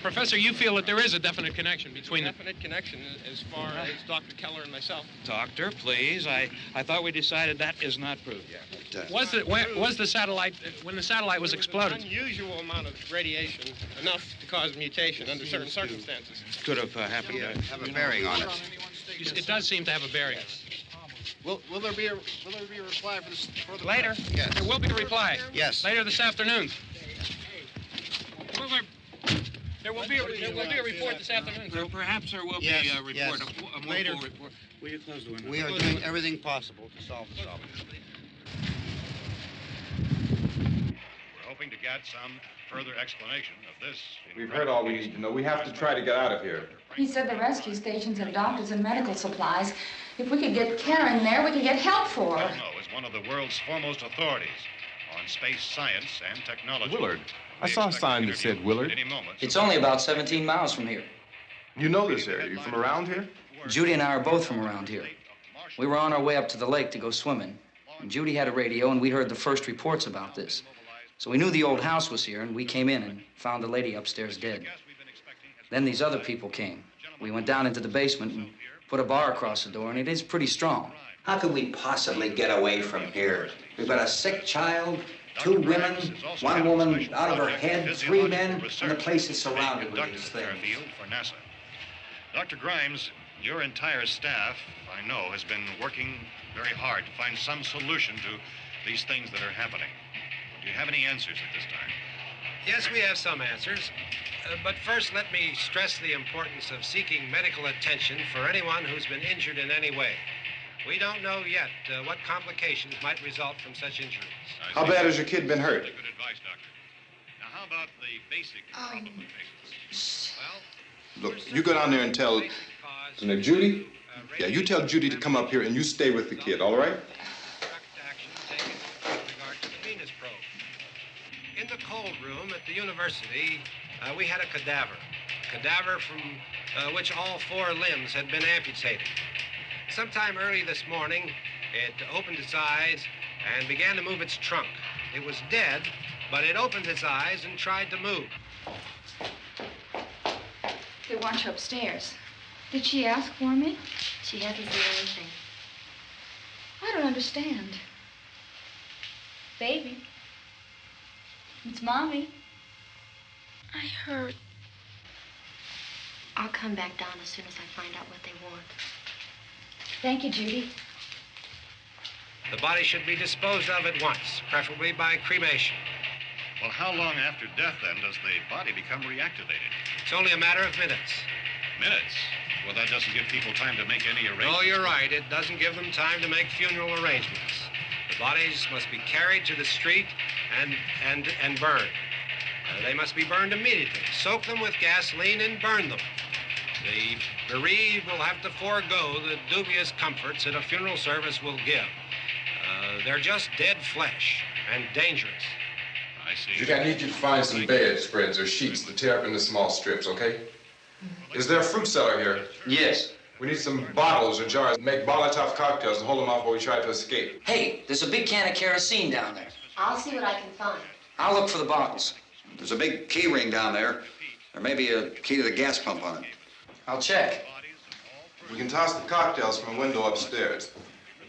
Professor, you feel that there is a definite connection between them? Definite connection as far as Dr. Keller and myself. Doctor, please. I thought we decided that is not proved yet. But, was the satellite, when the satellite was exploded? An unusual amount of radiation, enough to cause mutation under certain circumstances. Could have happened. Have a bearing on it. It does seem to have a bearing. Will there be a reply for this further? Later? Yes. There will be a reply. Yes. Later this afternoon. There will be a report this afternoon, sir. Perhaps there will be a report, yes. a more Later. full report. Will you close the window? We are doing everything possible to solve the problem. We're hoping to get some further explanation of this. We've heard all we need to know. We have to try to get out of here. He said the rescue stations have doctors and medical supplies. If we could get Karen there, we could get help for her. Romero is one of the world's foremost authorities on space science and technology. Willard. I saw a sign that said Willard. It's only about 17 miles from here. You know this area. You from around here? Judy and I are both from around here. We were on our way up to the lake to go swimming. And Judy had a radio, and we heard the first reports about this. So we knew the old house was here, and we came in and found the lady upstairs dead. Then these other people came. We went down into the basement and put a bar across the door, and it is pretty strong. How could we possibly get away from here? We've got a sick child, 2 women, 1 woman out of her head, 3 men, and the place is surrounded with these things. For NASA. Dr. Grimes, your entire staff, I know, has been working very hard to find some solution to these things that are happening. Do you have any answers at this time? Yes, we have some answers. But first, let me stress the importance of seeking medical attention for anyone who's been injured in any way. We don't know yet what complications might result from such injuries. How bad has your kid been hurt? Good advice, Doctor. Now, how about the basic problem of patients? Well, Look, you go down there and tell... Now, Judy? Yeah, you tell Judy to come up here and you stay with the kid, all right? In the cold room at the university, we had a cadaver from which all 4 limbs had been amputated. Sometime early this morning, it opened its eyes and began to move its trunk. It was dead, but it opened its eyes and tried to move. They want you upstairs. Did she ask for me? She hasn't said anything. I don't understand. Baby. It's Mommy. I heard. I'll come back down as soon as I find out what they want. Thank you, Judy. The body should be disposed of at once, preferably by cremation. well, how long after death, then, does the body become reactivated? It's only a matter of minutes. Minutes? Well, that doesn't give people time to make any arrangements. No, you're right. It doesn't give them time to make funeral arrangements. The bodies must be carried to the street and burned. They must be burned immediately. Soak them with gasoline and burn them. The bereaved will have to forego the dubious comforts that a funeral service will give. They're just dead flesh and dangerous. I see. Judy, I need you to find some bedspreads or sheets to tear up into small strips, okay? Is there a fruit cellar here? Yes. We need some bottles or jars to make Molotov cocktails and hold them off while we try to escape. Hey, there's a big can of kerosene down there. I'll see what I can find. I'll look for the bottles. There's a big key ring down there. There may be a key to the gas pump on it. I'll check. We can toss the cocktails from a window upstairs.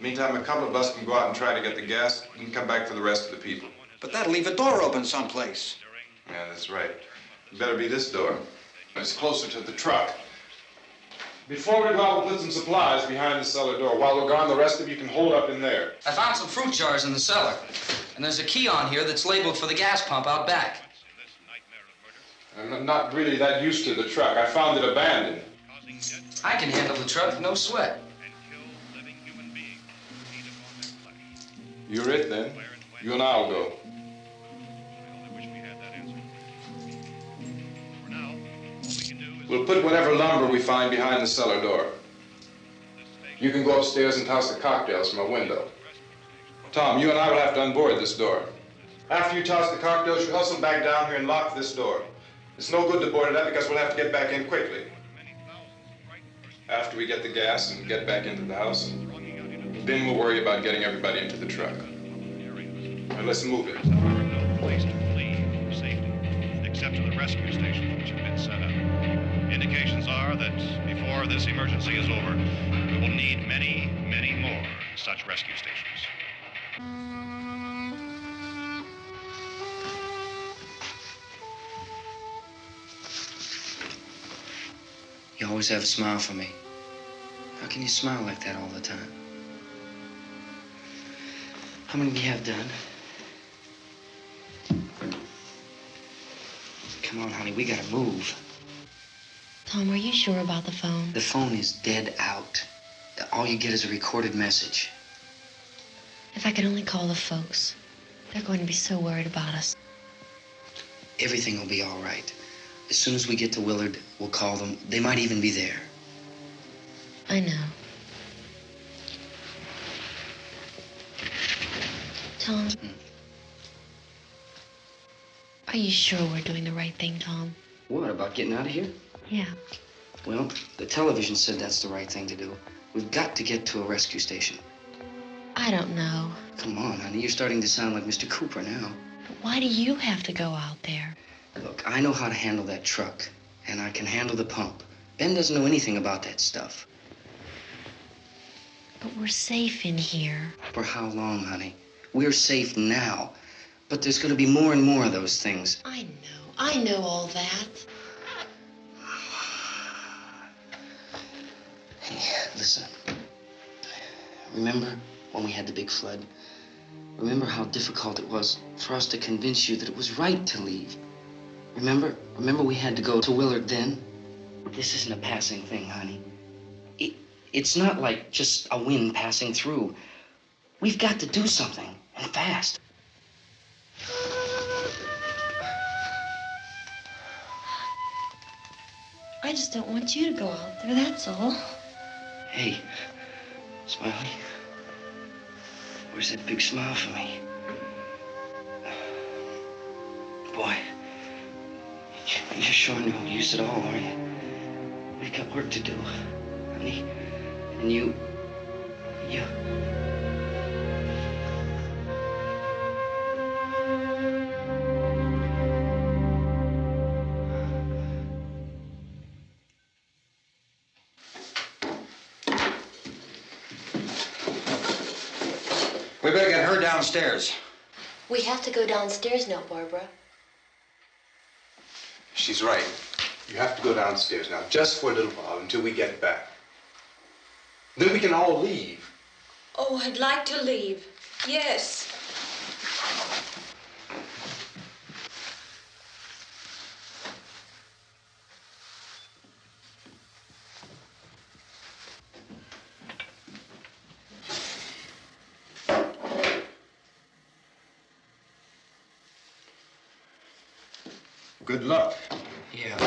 Meantime, a couple of us can go out and try to get the gas and come back for the rest of the people. But that'll leave a door open someplace. Yeah, that's right. It better be this door. It's closer to the truck. Before we go out, we'll put some supplies behind the cellar door. While we're gone, the rest of you can hold up in there. I found some fruit jars in the cellar. And there's a key on here that's labeled for the gas pump out back. I'm not really that used to the truck. I found it abandoned. I can handle the truck, no sweat. You're it, then. You and I'll go. We'll put whatever lumber we find behind the cellar door. You can go upstairs and toss the cocktails from a window. Tom, you and I will have to unboard this door. After you toss the cocktails, you hustle back down here and lock this door. It's no good to board it up because we'll have to get back in quickly. After we get the gas and get back into the house, then we'll worry about getting everybody into the truck. Now let's move it. No place to flee for safety, except to the rescue stations which have been set up. Indications are that before this emergency is over, we will need many, many more such rescue stations. You always have a smile for me. How can you smile like that all the time? How many do you have done? come on, honey, we gotta move. Tom, are you sure about the phone? The phone is dead out. All you get is a recorded message. If I could only call the folks. They're going to be so worried about us. Everything will be all right. As soon as we get to Willard, we'll call them. They might even be there. I know. Tom? Are you sure we're doing the right thing, Tom? What, about getting out of here? Yeah. Well, the television said that's the right thing to do. We've got to get to a rescue station. I don't know. Come on, honey, you're starting to sound like Mr. Cooper now. But why do you have to go out there? Look, I know how to handle that truck, and I can handle the pump. Ben doesn't know anything about that stuff. But we're safe in here. For how long, honey? We're safe now. But there's going to be more and more of those things. I know all that. Hey, listen. Remember when we had the big flood? Remember how difficult it was for us to convince you that it was right to leave? Remember we had to go to Willard then? This isn't a passing thing, honey. It's not like just a wind passing through. We've got to do something, and fast. I just don't want you to go out there, that's all. Hey, Smiley. Where's that big smile for me? Boy, you're showing no use at all, are you? We've got work to do, honey. And you... We better get her downstairs. We have to go downstairs now, Barbara. She's right. You have to go downstairs now, just for a little while, until we get back. Then we can all leave. Oh, I'd like to leave. Yes. Good luck. Yeah.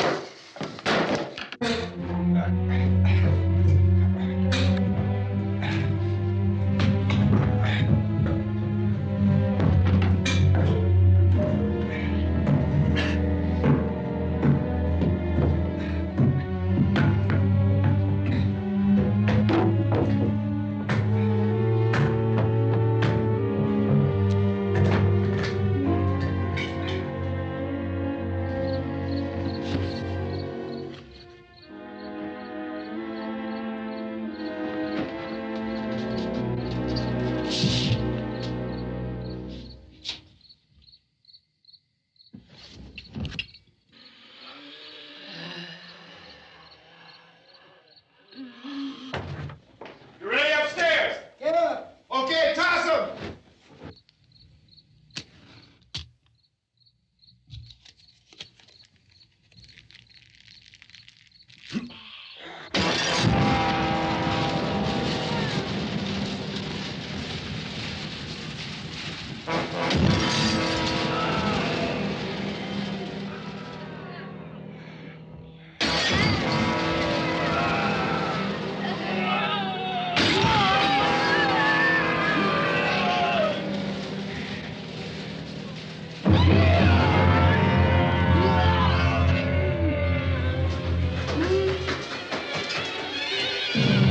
You ready upstairs? Yeah. Okay, toss them.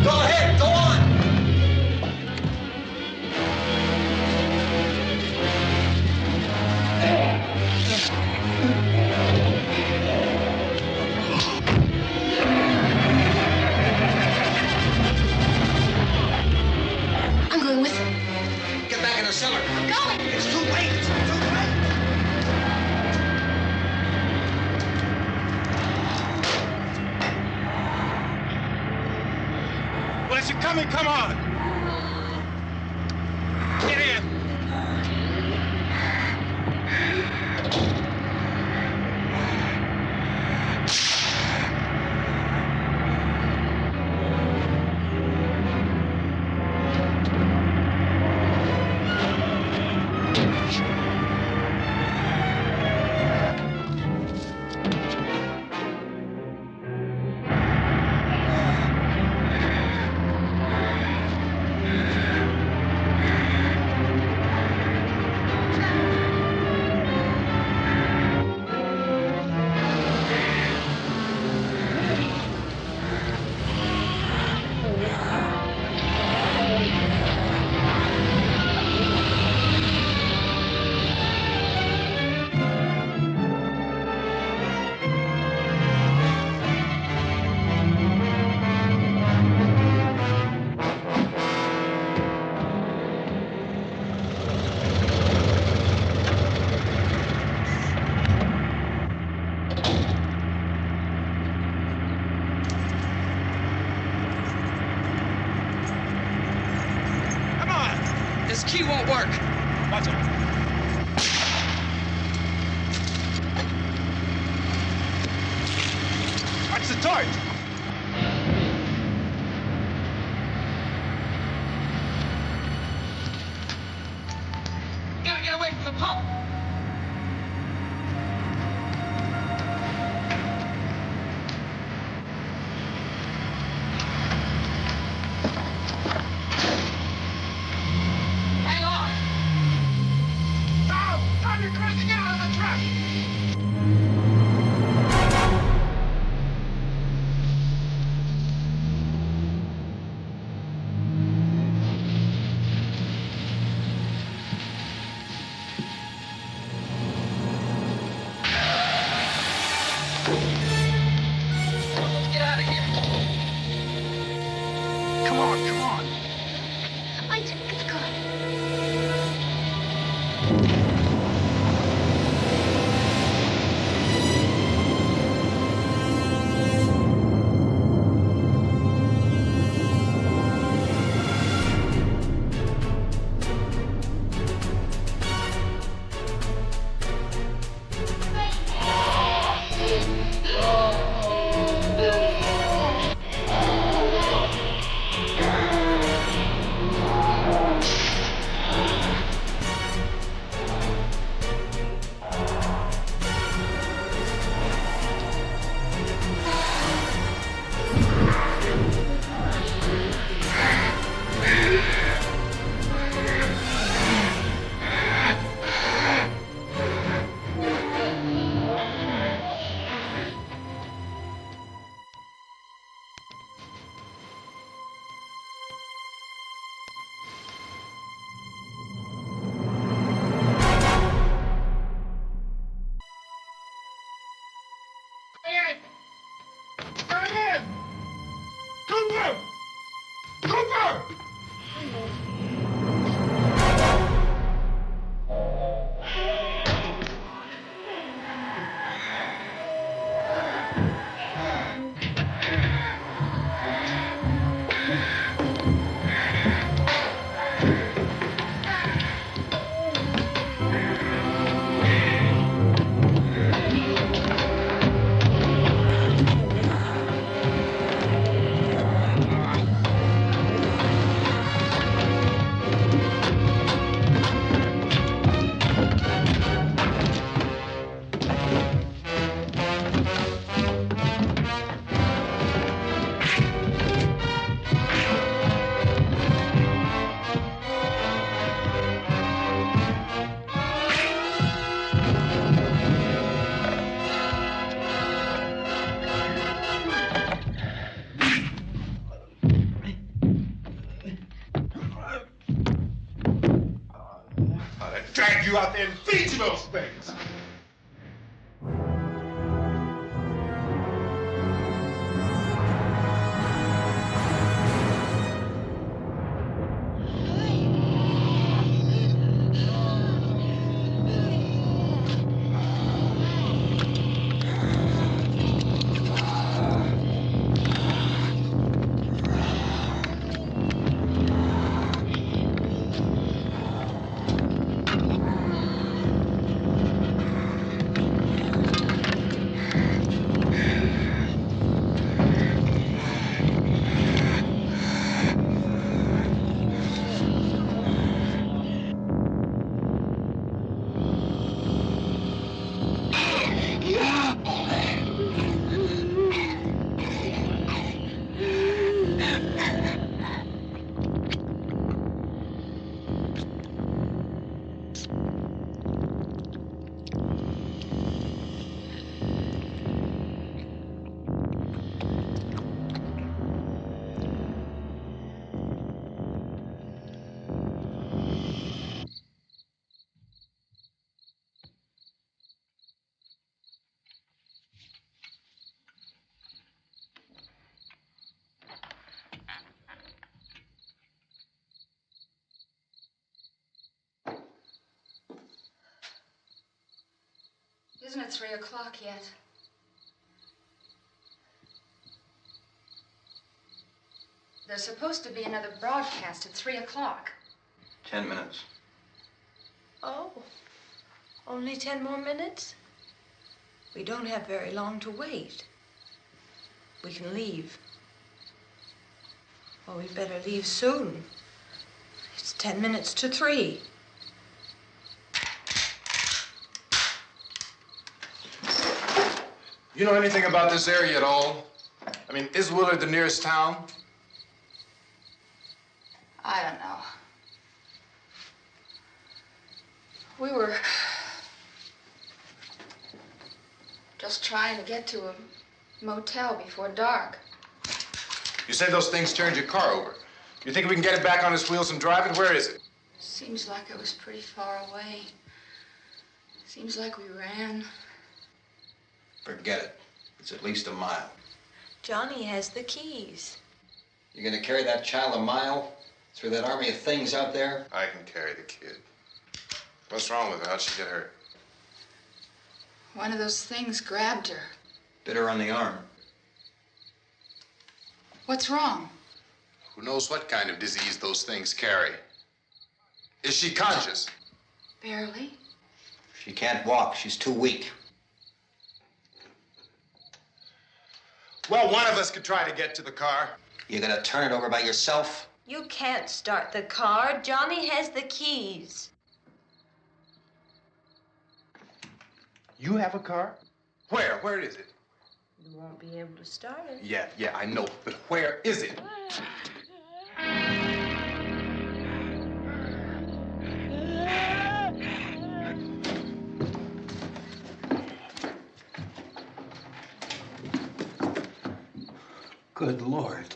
Go ahead, go on. I'm going with him. Get back in the cellar. I'm going. It's too late. It's too late. Well, is it coming? Come on. Get in. key won't work. Watch it. Watch the torch. Gotta get away from the pump. Hang on. Tom, you're cruising out of the truck. Let's get out of here. Come on, come on. I think it's gone. Cooper! Cooper! Drag you out there and feed you those things. Isn't it 3 o'clock yet? There's supposed to be another broadcast at 3 o'clock. 10 minutes. Oh, only 10 more minutes? We don't have very long to wait. We can leave. Well, we'd better leave soon. It's 10 minutes to 3. You know anything about this area at all? I mean, is Willard the nearest town? I don't know. We were just trying to get to a motel before dark. You say those things turned your car over. You think we can get it back on its wheels and drive it? Where is it? Seems like it was pretty far away. Seems like we ran. Forget it. It's at least a mile. Johnny has the keys. You're gonna carry that child a mile through that army of things out there? I can carry the kid. What's wrong with her? How'd she get hurt? One of those things grabbed her. Bit her on the arm. What's wrong? Who knows what kind of disease those things carry? Is she conscious? Barely. She can't walk. She's too weak. Well, one of us could try to get to the car. You gonna turn it over by yourself? You can't start the car. Johnny has the keys. You have a car? Where? Where is it? You won't be able to start it. Yeah, I know. But where is it? Good Lord.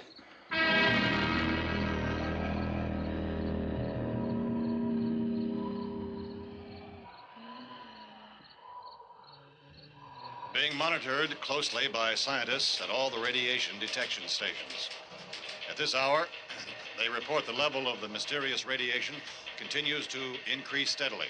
Being monitored closely by scientists at all the radiation detection stations. At this hour, they report the level of the mysterious radiation continues to increase steadily.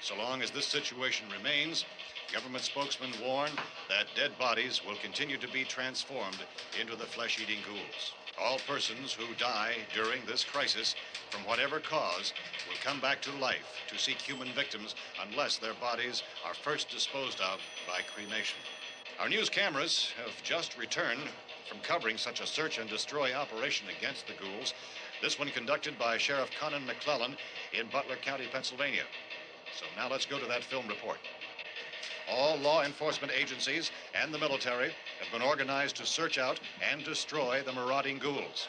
So long as this situation remains, government spokesmen warn that dead bodies will continue to be transformed into the flesh-eating ghouls. All persons who die during this crisis, from whatever cause, will come back to life to seek human victims unless their bodies are first disposed of by cremation. Our news cameras have just returned from covering such a search and destroy operation against the ghouls, this one conducted by Sheriff Conan McClellan in Butler County, Pennsylvania. So now let's go to that film report. All law enforcement agencies and the military have been organized to search out and destroy the marauding ghouls.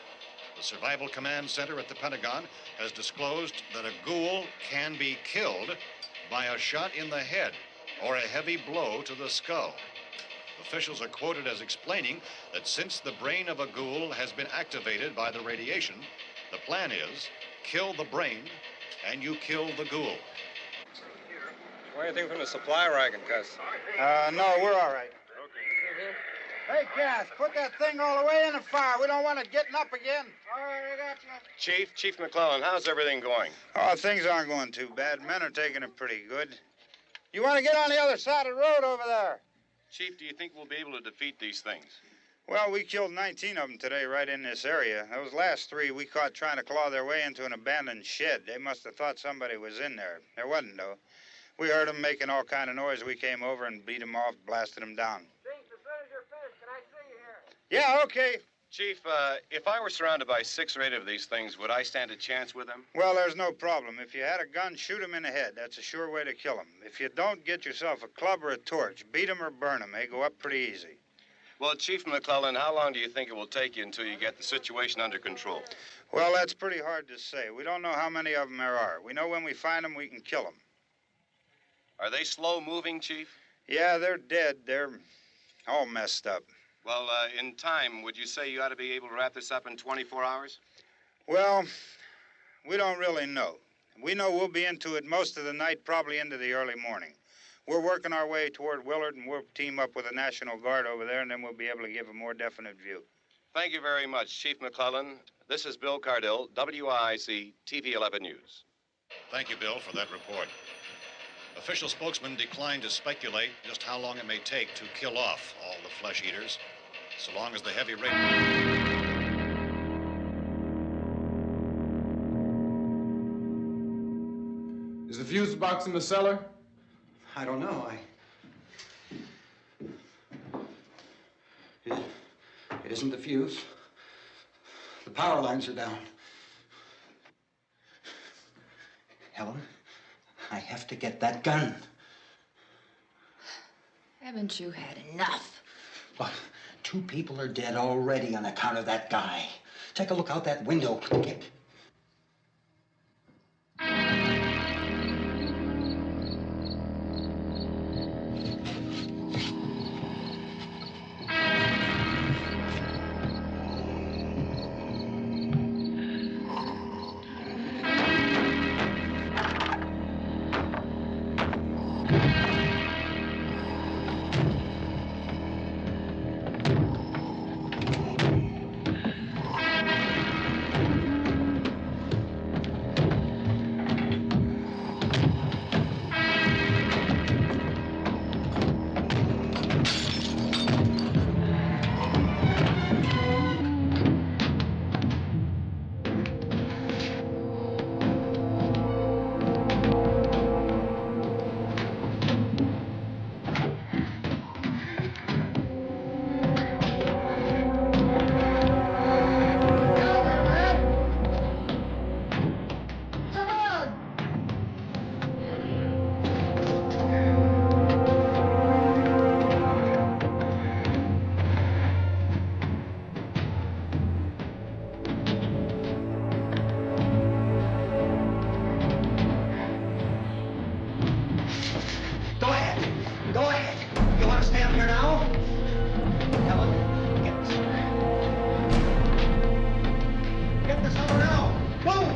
The Survival Command Center at the Pentagon has disclosed that a ghoul can be killed by a shot in the head or a heavy blow to the skull. Officials are quoted as explaining that since the brain of a ghoul has been activated by the radiation, the plan is kill the brain and you kill the ghoul. Anything from the supply wagon, Cuss? No, we're all right. Hey, Cass, put that thing all the way in the fire. We don't want it getting up again. All right, I got you. Chief McClellan, how's everything going? Oh, things aren't going too bad. Men are taking it pretty good. You want to get on the other side of the road over there? Chief, do you think we'll be able to defeat these things? Well, we killed 19 of them today right in this area. Those last 3 we caught trying to claw their way into an abandoned shed. They must have thought somebody was in there. There wasn't, though. We heard them making all kind of noise. We came over and beat them off, blasted them down. Chief, as soon as you're finished, can I see you here? Yeah, okay. Chief, if I were surrounded by 6 or 8 of these things, would I stand a chance with them? Well, there's no problem. If you had a gun, shoot them in the head. That's a sure way to kill them. If you don't, get yourself a club or a torch. Beat them or burn them. They go up pretty easy. Well, Chief McClellan, how long do you think it will take you until you get the situation under control? Well, that's pretty hard to say. We don't know how many of them there are. We know when we find them, we can kill them. Are they slow-moving, Chief? Yeah, they're dead. They're all messed up. Well, in time, would you say you ought to be able to wrap this up in 24 hours? Well, we don't really know. We know we'll be into it most of the night, probably into the early morning. We're working our way toward Willard, and we'll team up with the National Guard over there, and then we'll be able to give a more definite view. Thank you very much, Chief McClellan. This is Bill Cardill, WIC TV 11 News. Thank you, Bill, for that report. Official spokesmen declined to speculate just how long it may take to kill off all the flesh eaters, so long as the heavy rain... box in the cellar? I don't know. It isn't the fuse. The power lines are down. Helen, I have to get that gun. Haven't you had enough? Look, 2 people are dead already on account of that guy. Take a look out that window. Get. Go ahead. You want to stay up here now? Helen, get this. Get this over now. Move!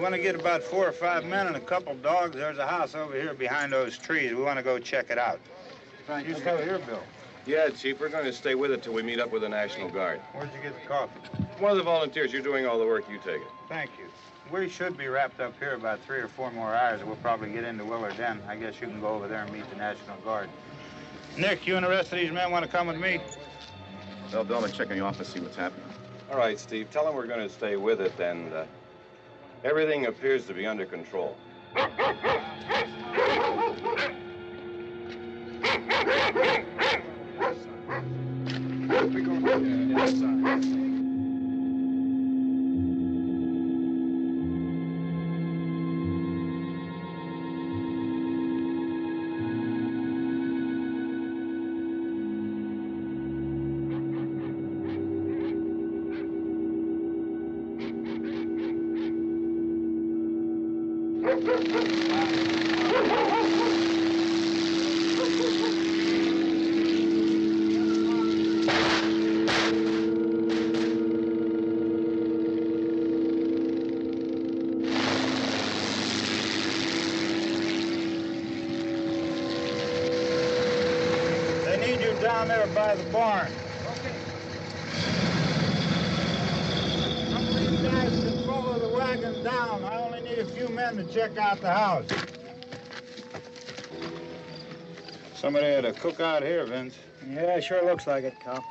want to get about 4 or 5 men and a couple dogs. There's a house over here behind those trees. We want to go check it out. Right. You stay here, Bill. Yeah, Chief, we're going to stay with it till we meet up with the National Guard. Where'd you get the coffee? One of the volunteers. You're doing all the work. You take it. Thank you. We should be wrapped up here about 3 or 4 more hours. We'll probably get into Willard then. I guess you can go over there and meet the National Guard. Nick, you and the rest of these men want to come with me? Well, Bill, check in the office, see what's happening. All right, Steve. Tell them we're going to stay with it, and everything appears to be under control. We go inside. Down there by the barn. Okay. Some of these guys can follow the wagon down. I only need a few men to check out the house. Somebody had a cookout here, Vince. Yeah, sure looks like it, Cal.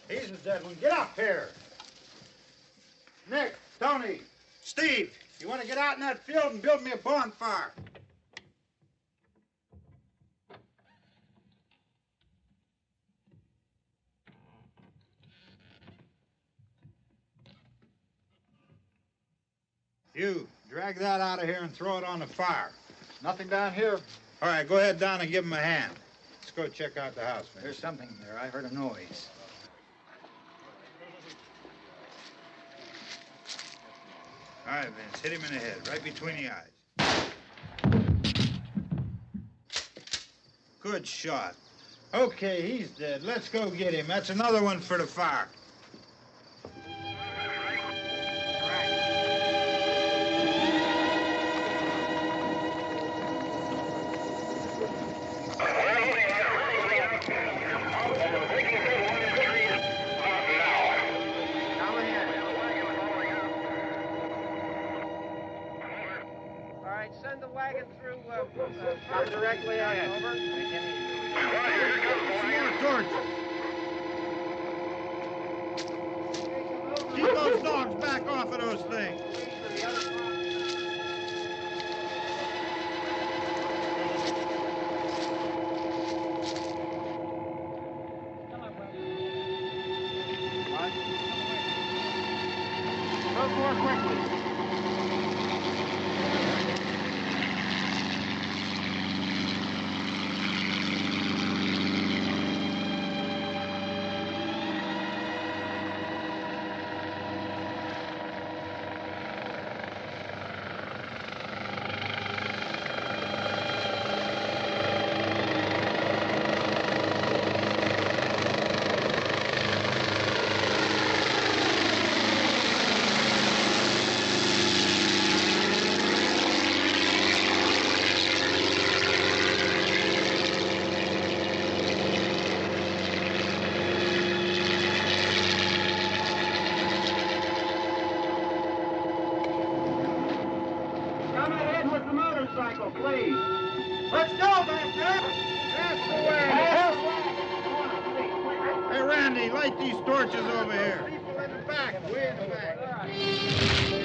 He's a dead one. Get up here. Nick, Tony, Steve, you want to get out in that field and build me a bonfire? You, drag that out of here and throw it on the fire. Nothing down here. All right, go ahead down and give him a hand. Let's go check out the house, man. There's something there. I heard a noise. All right, Vince, hit him in the head, right between the eyes. Good shot. Okay, he's dead. Let's go get him. That's another one for the fire. Send the wagon through directly ahead. Over. More torches. Keep those dogs back off of those things. Move more quickly. Please. Let's go back there. That's the way. Hey, Randy, light these torches over here. People in the back, way in the back.